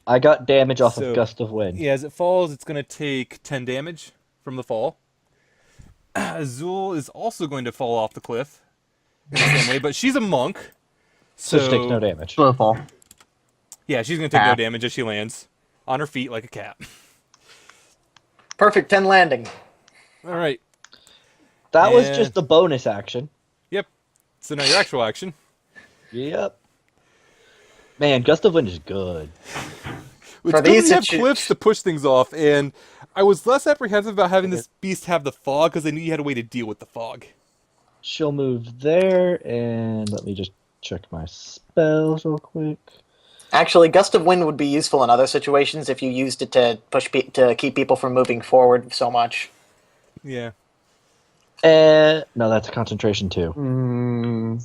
I got damage off So- of gust of wind. Yeah, as it falls, it's going to take 10 damage from the fall. Azul is also going to fall off the cliff in the same way, but she's a monk. So she takes no damage. Slow fall. Yeah, she's going to take no Half. damage as she lands on her feet like a cat. Perfect 10 landing. All right. That was And- just the bonus action. Yep. So now your actual action. Yep. Man, Gust of Wind is good. It's For good these that you have situ- cliffs to push things off, and I was less apprehensive about having this beast have the fog because I knew you had a way to deal with the fog. She'll move there, and let me just check my spells real quick. Actually, Gust of Wind would be useful in other situations if you used it to to keep people from moving forward so much. Yeah. And no, that's concentration too. Hmm.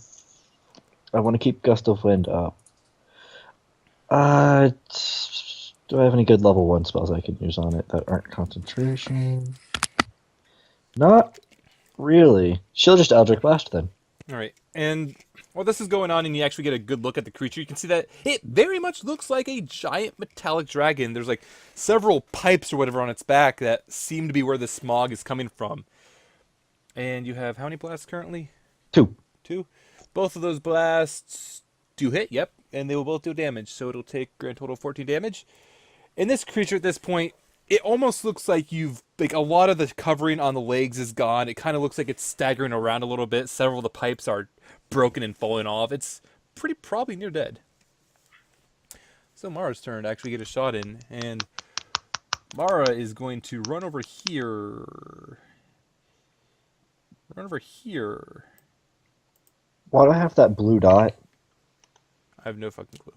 I want to keep Gust of Wind up. Do I have any good level 1 spells I can use on it that aren't concentration? Not really. She'll just Eldritch Blast then. All right. And while this is going on and you actually get a good look at the creature, you can see that it very much looks like a giant metallic dragon. There's like several pipes or whatever on its back that seem to be where the smog is coming from. And you have how many blasts currently? 2. 2. Both of those blasts do hit, yep. And they will both do damage, so it'll take grand total of 14 damage. And this creature at this point, it almost looks like like a lot of the covering on the legs is gone. It kind of looks like it's staggering around a little bit. Several of the pipes are broken and falling off. It's probably near dead. So Mara's turn to actually get a shot in, and Mara is going to run over here. Run over here. Why do I have that blue dot? I have no fucking clue.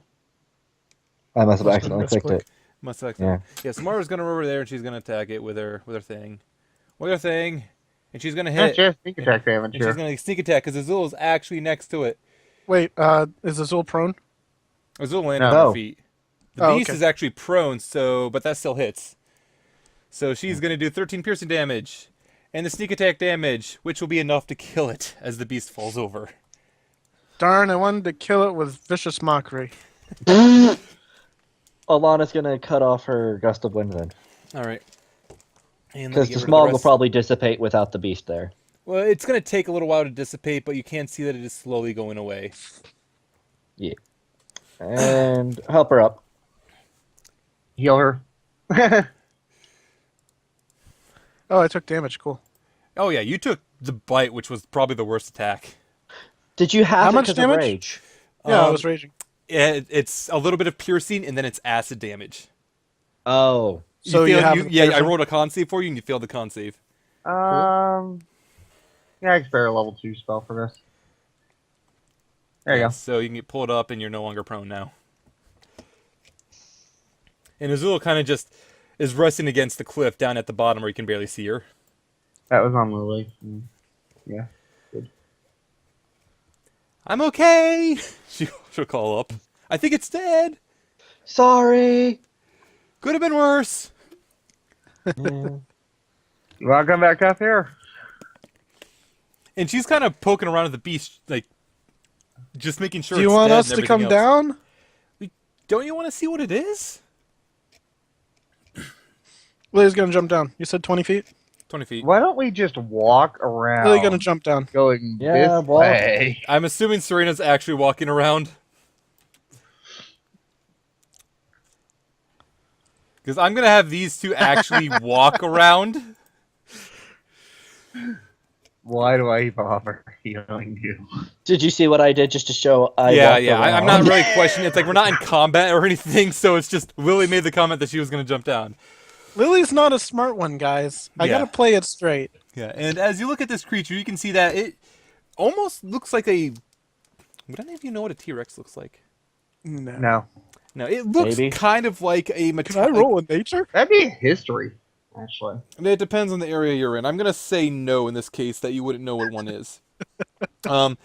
I must have Must accidentally have clicked misclicked. it. Must have Yeah. Yeah, so Mara's gonna run over there and she's gonna attack it with her thing. With her thing. And she's gonna That's hit. just sneak attack damage And she's here. gonna sneak attack because Azul is actually next to it. Wait, is Azul prone? Azul landed on No. her feet. The Oh, beast okay. is actually prone, but that still hits. So she's gonna do 13 piercing damage. And the sneak attack damage, which will be enough to kill it as the beast falls over. Darn, I wanted to kill it with vicious mockery. Alana's gonna cut off her Gust of Wind then. Alright. Because the smog will probably dissipate without the beast there. Well, it's gonna take a little while to dissipate, but you can see that it is slowly going away. Yeah. And help her up. Heal her. Oh, I took damage. Cool. Oh yeah, you took the bite, which was probably the worst attack. Did you have How it much 'cause of damage? rage? Yeah, I was raging. It's a little bit of piercing, and then it's acid damage. Oh. So you have the yeah. I piercing? rolled a con save for you, and you failed the con save. Yeah, I can spare a level 2 spell for this. There you go. So you can get pulled up, and you're no longer prone now. And Azul kind of just is resting against the cliff down at the bottom, where you can barely see her. That was on Lily. Yeah. I'm okay. She'll call up. I think it's dead. Sorry. Could have been worse. Yeah. Welcome back up here. And she's kind of poking around at the beast, like just making sure. Do you it's want dead us and to come everything else. down? Don't you want to see what it is? Lily's gonna jump down. You said 20 feet? 20 feet. Why don't we just walk around? Lily's gonna jump down. Going Yeah, this walk. way. I'm assuming Serina's actually walking around. Because I'm going to have these two actually walk around. Why do I bother healing you? Did you see what I did just to show I Yeah, walked yeah. I'm around? not really questioning. It's like we're not in combat or anything, so it's just Lily made the comment that she was going to jump down. Lily's not a smart one, guys. I Yeah. gotta play it straight. Yeah, and as you look at this creature, you can see that it almost looks like a... Would any of you know what a T-Rex looks like? No. No. No, it looks Maybe. kind of like a Can I metallic... roll in nature? That'd be history, actually. It depends on the area you're in. I'm gonna say no in this case, that you wouldn't know what one is. The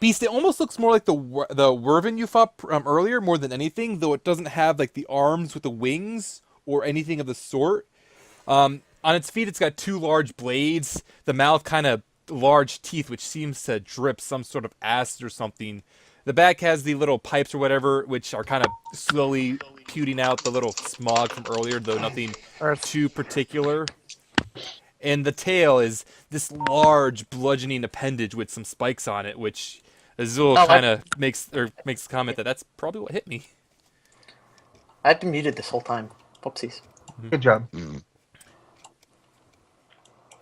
beast, it almost looks more like the Werven you fought earlier, more than anything. Though it doesn't have like the arms with the wings or anything of the sort. On its feet, it's got two large blades. The mouth kind of large teeth, which seems to drip some sort of acid or something. The back has the little pipes or whatever, which are kind of slowly puting out the little smog from earlier, though nothing Earth. too particular. And the tail is this large bludgeoning appendage with some spikes on it, which Azul Oh, kind of makes the comment that that's probably what hit me. I've been muted this whole time. Whoopsies. Good job.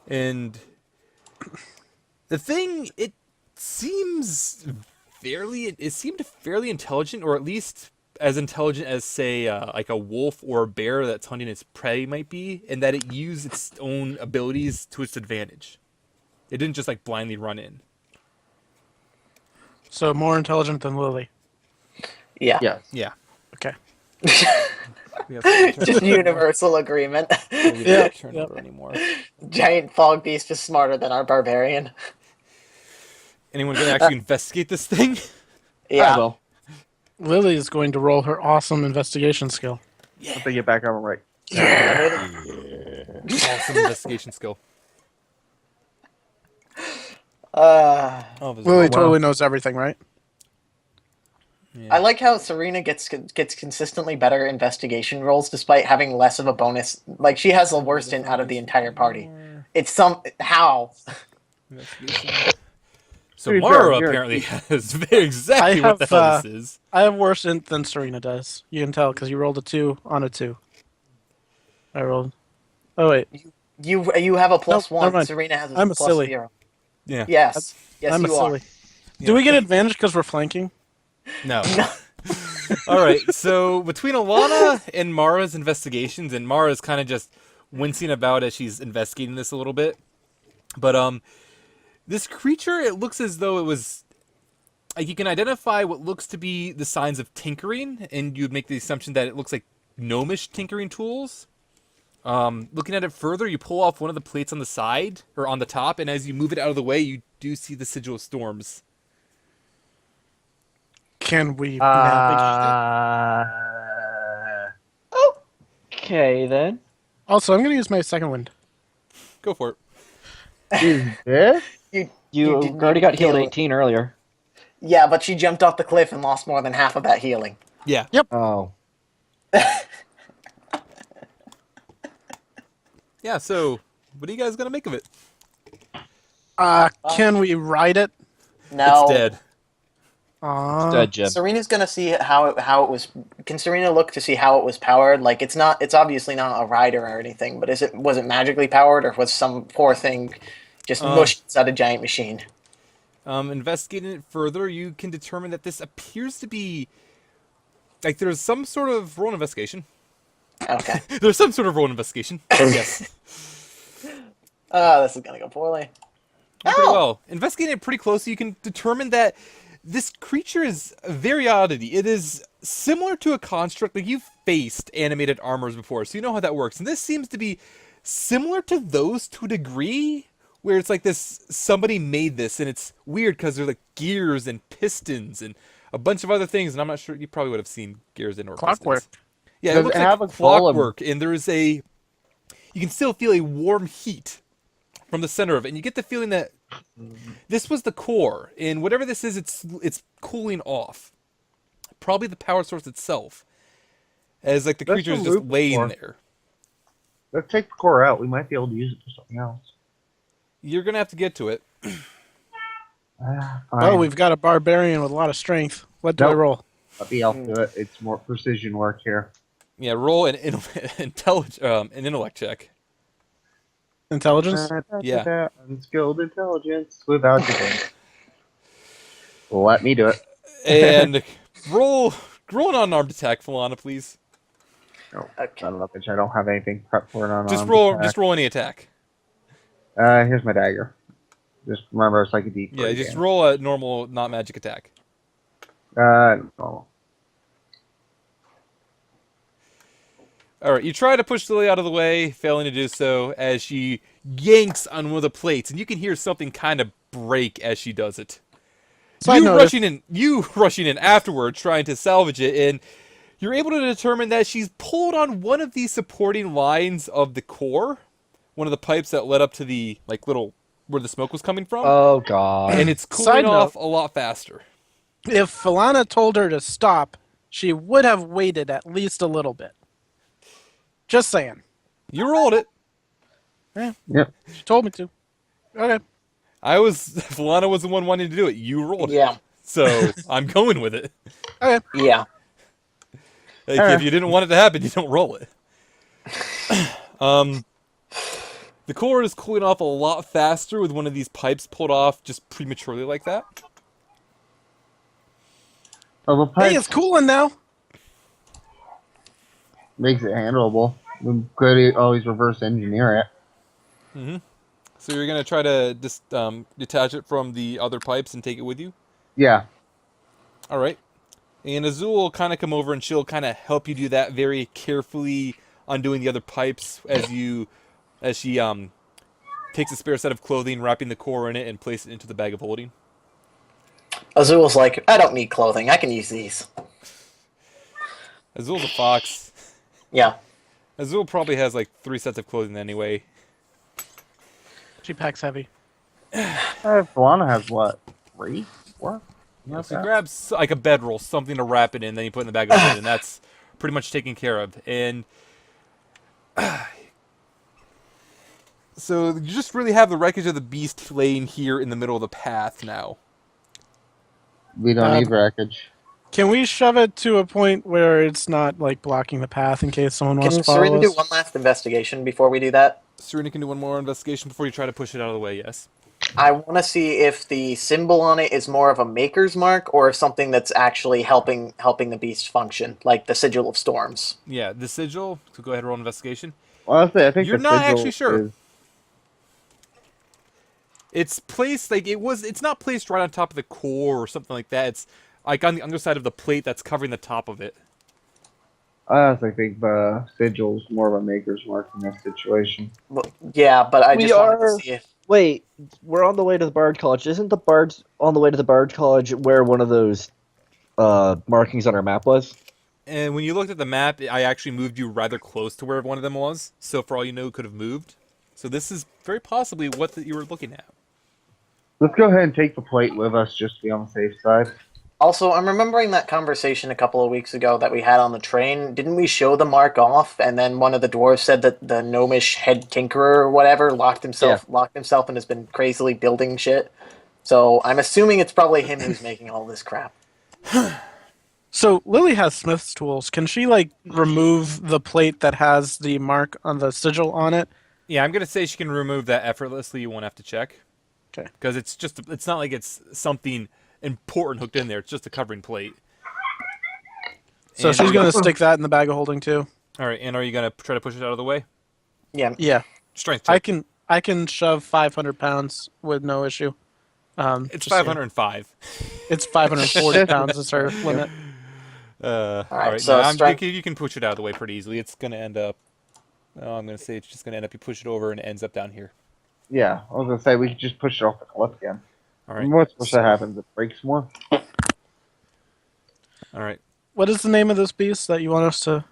And The thing, it seemed fairly intelligent, or at least as intelligent as, say, like a wolf or a bear that's hunting its prey might be, in that it used its own abilities to its advantage. It didn't just like blindly run in. So more intelligent than Lily. Yeah. Yes. Yeah. Okay. We have to Just universal agreement. we don't turn over anymore. Giant fog beast is smarter than our barbarian. Anyone gonna actually investigate this thing? Yeah. I will. Lily is going to roll her awesome investigation skill. Once I get back on right. Awesome investigation skill. Uh, Oh, there's Lily one. totally knows everything, right? Yeah. I like how Surina gets consistently better investigation rolls despite having less of a bonus. Like she has the worst int out of the entire party. It's how. Investigation. So Pretty Mara fair, you're- apparently has exactly what the hell this is. I have worse int than Serena does. You can tell because you rolled a 2 on a 2. I rolled. Oh wait, You have a plus Nope, never one. mind. Serena has a I'm a plus silly. 0. Yeah. Yes. Yes, I'm a you are. silly. Do we get advantage because we're flanking? No. All right. So between Elana and Mara's investigations, and Mara's kind of just wincing about as she's investigating this a little bit, but this creature, it looks as though it was like you can identify what looks to be the signs of tinkering, and you'd make the assumption that it looks like gnomish tinkering tools. Looking at it further, you pull off one of the plates on the side or on the top, and as you move it out of the way, you do see the Sigil of Storms. Can we navigate it? Okay, then. Also, I'm going to use my second wind. Go for it. Is this? You didn't already got healed heal. 18 earlier. Yeah, but she jumped off the cliff and lost more than half of that healing. Yeah. Oh. Yeah, so what are you guys gonna make of it? Can we ride it? No. It's dead. Dead, Jim. Serena's gonna see how it was. Can Serena look to see how it was powered? Like it's not. It's obviously not a rider or anything. But was it magically powered, or was some poor thing just mushed inside a giant machine? Investigating it further, you can determine that this appears to be like there's some sort of roll investigation. Okay. There's some sort of roll investigation. Yes. This is gonna go poorly. Pretty well. Investigating it pretty closely, you can determine that this creature is a very oddity. It is similar to a construct. Like you've faced animated armors before, so you know how that works. And this seems to be similar to those to a degree, where it's like this, somebody made this, and it's weird because there's like gears and pistons and a bunch of other things, and I'm not sure, you probably would have seen gears and or Clockwork. pistons. Yeah, Does it looks it like have a golem? clockwork, and there is you can still feel a warm heat from the center of it, and you get the feeling that this was the core, and whatever this is, it's cooling off. Probably the power source itself, as like the That's creature is the just loop laying core. there. Let's take the core out. We might be able to use it for something else. You're gonna have to get to it. Oh, Fine. we've got a barbarian with a lot of strength. What do I Nope. roll? Let me help do it. It's more precision work here. Yeah, roll an intellect check. Intelligence? Yeah. Unskilled intelligence without defense. Let me do it. And roll an unarmed attack, Falana, please. Oh, Okay. son of a bitch, I don't have anything prepped for an unarmed Just attack. roll any attack. Here's my dagger. Just remember, it's like a deep. Yeah, just roll a normal, not magic attack. No. Alright, you try to push Lily out of the way, failing to do so, as she yanks on one of the plates, and you can hear something kind of break as she does it. Side note, You rushing in afterward, trying to salvage it, and you're able to determine that she's pulled on one of the supporting lines of the core, one of the pipes that led up to the little where the smoke was coming from, Oh, God. and it's Side cooling note. off a lot faster. If Falana told her to stop, she would have waited at least a little bit. Just saying. You rolled it. Yep. She told me to. Okay. Falana was the one wanting to do it. You rolled it. Yeah. So I'm going with it. Okay. Yeah. Like, if you didn't want it to happen, you don't roll it. The core is cooling off a lot faster with one of these pipes pulled off just prematurely like that. Oh, the Hey, pipe it's cooling now. makes it handleable. We could always reverse engineer it. So you're going to try to just detach it from the other pipes and take it with you? Yeah. All right. And Azul will kind of come over and she'll kind of help you do that, very carefully undoing the other pipes as she takes a spare set of clothing, wrapping the core in it, and place it into the bag of holding. Azul's like, I don't need clothing. I can use these. Azul's a fox. Yeah. Azul probably has like 3 sets of clothing anyway. She packs heavy. Falana has what? 3? 4? Yeah, so grab like a bedroll, something to wrap it in, then you put it in the bag of holding, and that's pretty much taken care of. And so you just really have the wreckage of the beast laying here in the middle of the path now. We don't need wreckage. Can we shove it to a point where it's not like blocking the path in case someone wants Can to follow Serena do us? one last investigation before we do that? Serena can do one more investigation before you try to push it out of the way, yes. I want to see if the symbol on it is more of a maker's mark or something that's actually helping the beast function, like the Sigil of Storms. Yeah, the sigil, so go ahead and roll an investigation. Honestly, I think You're the not sigil actually sure. is- It's placed like it's not placed right on top of the core or something like that. It's like on the underside of the plate that's covering the top of it. I honestly think the sigil is more of a maker's mark in this situation. Well, yeah, but I We just wanted are- to see if... Wait, we're on the way to the Bard College. Isn't the Bards on the way to the Bard College where one of those markings on our map was? And when you looked at the map, I actually moved you rather close to where one of them was. So for all you know, it could have moved. So this is very possibly what you were looking at. Let's go ahead and take the plate with us just to be on the safe side. Also, I'm remembering that conversation a couple of weeks ago that we had on the train. Didn't we show the mark off, and then one of the dwarves said that the gnomish head tinkerer or whatever locked himself and has been crazily building shit? So I'm assuming it's probably him who's making all this crap. So Lily has Smith's tools. Can she like remove the plate that has the mark on the sigil on it? Yeah, I'm gonna say she can remove that effortlessly. You won't have to check. Okay. Because it's not like it's something important hooked in there. It's just a covering plate. So And- she's gonna stick that in the bag of holding too. All right, and are you gonna try to push it out of the way? Yeah. Yeah, Strength I check. can shove 500 pounds with no issue. It's just, yeah. 505. It's 540 pounds is her limit. right, all right, so yeah, strength- you can push it out of the way pretty easily. It's gonna end up. Oh, I'm gonna say it's just gonna end up. You push it over and it ends up down here. Yeah, I was gonna say we could just push it off the cliff again. All right. What's supposed to happen? It breaks more. All right. What is the name of this beast that you want us to?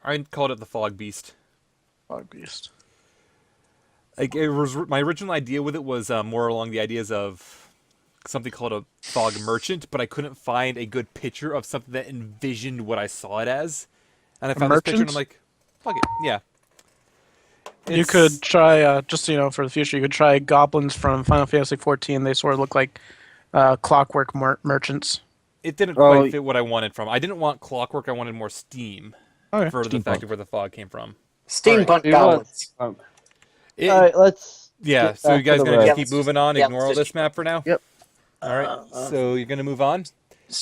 I called it the fog beast. Fog beast. Like it was my original idea with it was more along the ideas of something called a fog merchant, but I couldn't find a good picture of something that envisioned what I saw it as. And I found this picture and I'm like, fuck it, yeah. You could try, just so you know, for the future, you could try goblins from Final Fantasy XIV. They sort of look like clockwork merchants. It didn't quite fit what I wanted from. I didn't want clockwork. I wanted more steam. Okay. For the fact of where the fog came from. Steampunk goblins. It- All right, let's. yeah. get So you back to guys the gonna road. just keep moving on, Yeah, ignore all let's this just- map for now. Yep. All right. So you're gonna move on.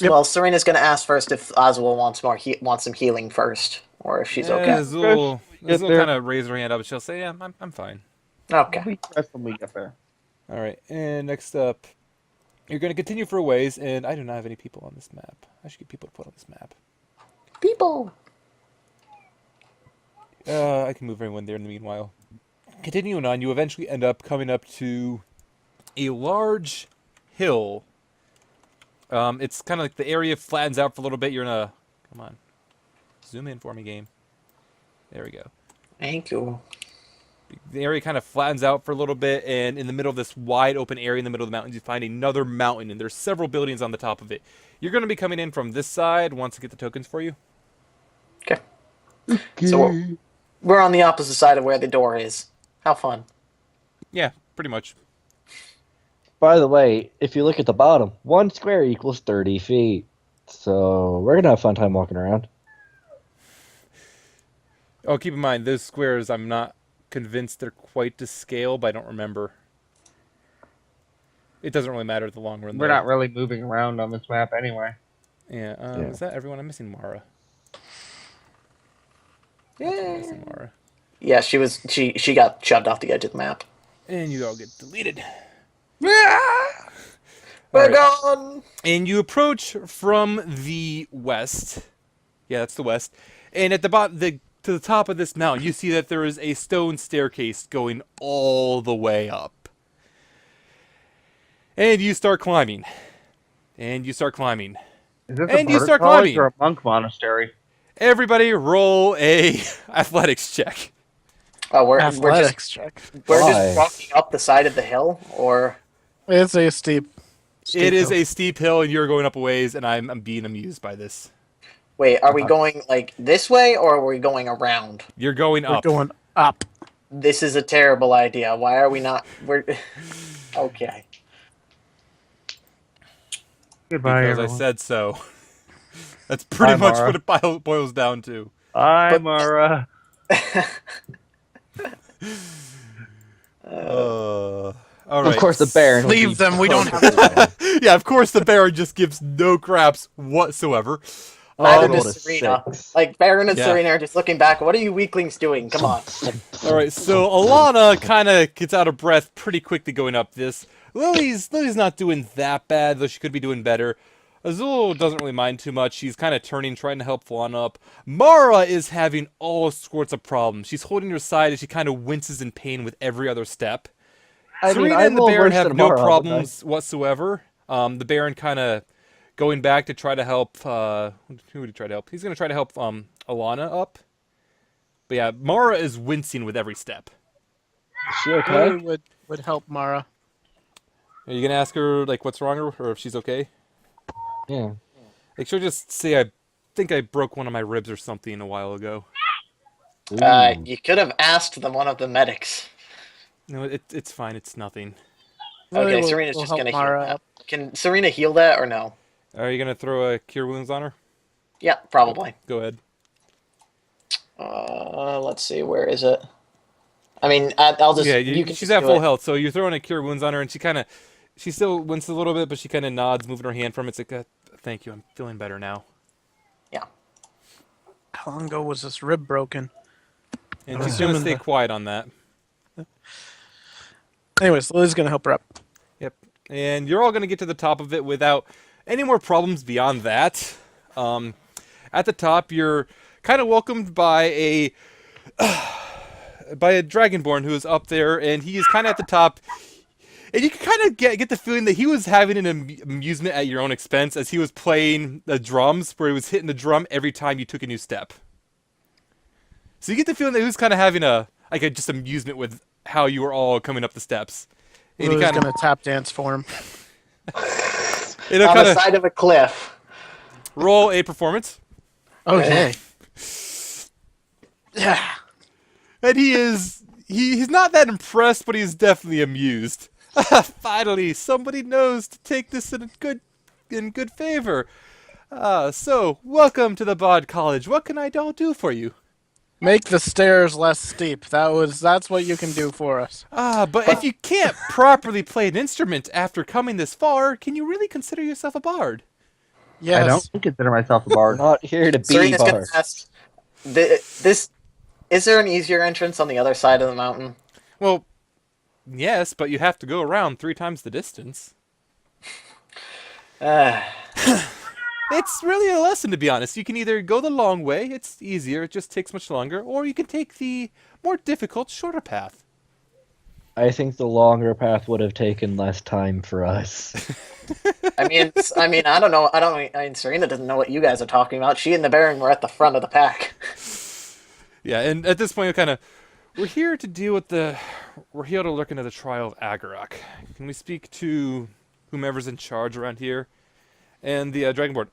Well, Serena's going to ask first if Oswald wants some healing first, or if she's okay. Azul Get there. kind of raise her hand up, and she'll say, "Yeah, I'm fine." Okay. We press when we get there. All right. And next up, you're gonna continue for a ways, and I do not have any people on this map. I should get people to put on this map. People. I can move everyone there in the meanwhile. Continuing on, you eventually end up coming up to a large hill. It's kind of like the area flattens out for a little bit. You're in a... Come on. Zoom in for me, game. There we go. Thank you. The area kind of flattens out for a little bit, and in the middle of this wide open area in the middle of the mountains, you find another mountain, and there's several buildings on the top of it. You're going to be coming in from this side once I get the tokens for you. Okay. So we're on the opposite side of where the door is. How fun. Yeah, pretty much. By the way, if you look at the bottom, 1 square equals 30 feet. So we're gonna have a fun time walking around. Oh, keep in mind, those squares I'm not convinced they're quite to scale, but I don't remember. It doesn't really matter in the long run. We're though. not really moving around on this map anyway. Yeah, Yeah. Is that everyone? I'm missing Mara. I'm Yeah. missing Mara. Yeah, she got shoved off the edge of the map. And you all get deleted. We're Alright. gone. And you approach from the west. Yeah, that's the west. And at the bottom, to the top of this mountain, you see that there is a stone staircase going all the way up. And you start climbing. And you start climbing. Is this And a you bardic start college climbing. or a monk monastery? Everybody roll a athletics check. Oh, we're Athletics check. just Why? walking up the side of the hill, or It's a steep. It is hill. a steep hill, and you're going up a ways, and I'm being amused by this. wait, are we going like this way, or are we going around? You're going We're up. going up. This is a terrible idea. Why are we not? We're okay. Goodbye, Because I everyone. said so. That's pretty Bye, much Mara. what it boils down to. Bye, Mara. All right. Of course, the Baron. would Leave be them. We don't have perfect. Yeah, of course the Baron just gives no craps whatsoever. Neither rolled does a Serena. 6. Like Baron and Yeah. Serena are just looking back. What are you weaklings doing? Come on. All right, so Elana kind of gets out of breath pretty quickly going up this. Lily's not doing that bad, though she could be doing better. Azul doesn't really mind too much. She's kind of turning, trying to help Falana up. Mara is having all sorts of problems. She's holding her side as she kind of winces in pain with every other step. Serena and the roll Baron worse have than no Mara, problems whatsoever. The Baron kind of going back to try to help. Who would he try to help? He's going to try to help Elana up. But yeah, Mara is wincing with every step. Is she Who okay? would help Mara? Are you going to ask her like what's wrong or if she's okay? Yeah. Like she'll just say, I think I broke one of my ribs or something a while ago. Ooh. You could have asked one of the medics. No, it's fine. It's nothing. Okay, We'll- Serena's we'll just help gonna Mara heal that. up. Can Serena heal that or no? Are you going to throw a cure wounds on her? Yeah, probably. Go ahead. Let's see. Where is it? I mean, I'll just. Yeah, you can she's just at do full it. health, so you're throwing a cure wounds on her, and she still winces a little bit, but she kind of nods, moving her hand from it. It's like, thank you, I'm feeling better now. Yeah. How long ago was this rib broken? And I'm she's going to assuming stay the- quiet on that. Anyways, Lily's gonna help her up. Yep. And you're all going to get to the top of it without any more problems beyond that. At the top, you're kind of welcomed by a Dragonborn who is up there, and he is kind of at the top. And you can kind of get the feeling that he was having an amusement at your own expense as he was playing the drums, where he was hitting the drum every time you took a new step. So you get the feeling that he was kind of having just amusement with how you were all coming up the steps. And he Lily's kind of gonna tap dance for him. you know, On kind the of side of a cliff. roll a performance. Okay. Yeah. And he's not that impressed, but he's definitely amused. Finally, somebody knows to take this in good favor. So welcome to the Bod College. What can I all do for you? Make the stairs less steep. That's what you can do for us. But if you can't properly play an instrument after coming this far, can you really consider yourself a bard? Yes. I don't consider myself a We're bard. not here to be Serena's gonna bars. ask. This is there an easier entrance on the other side of the mountain? Well, yes, but you have to go around 3 times the distance. It's really a lesson, to be honest. You can either go the long way, it's easier, it just takes much longer, or you can take the more difficult, shorter path. I think the longer path would have taken less time for us. I mean, I don't know. I mean, Serena doesn't know what you guys are talking about. She and the Baron were at the front of the pack. Yeah, and at this point, we're here to deal with we're here to look into the trial of Argarak. Can we speak to whomever's in charge around here? And the Dragonborn,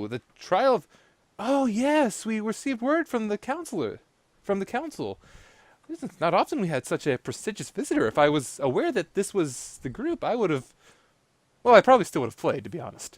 the trial of, yes, we received word from the council. It's not often we had such a prestigious visitor. If I was aware that this was the group, I would have, well, I probably still would have played, to be honest.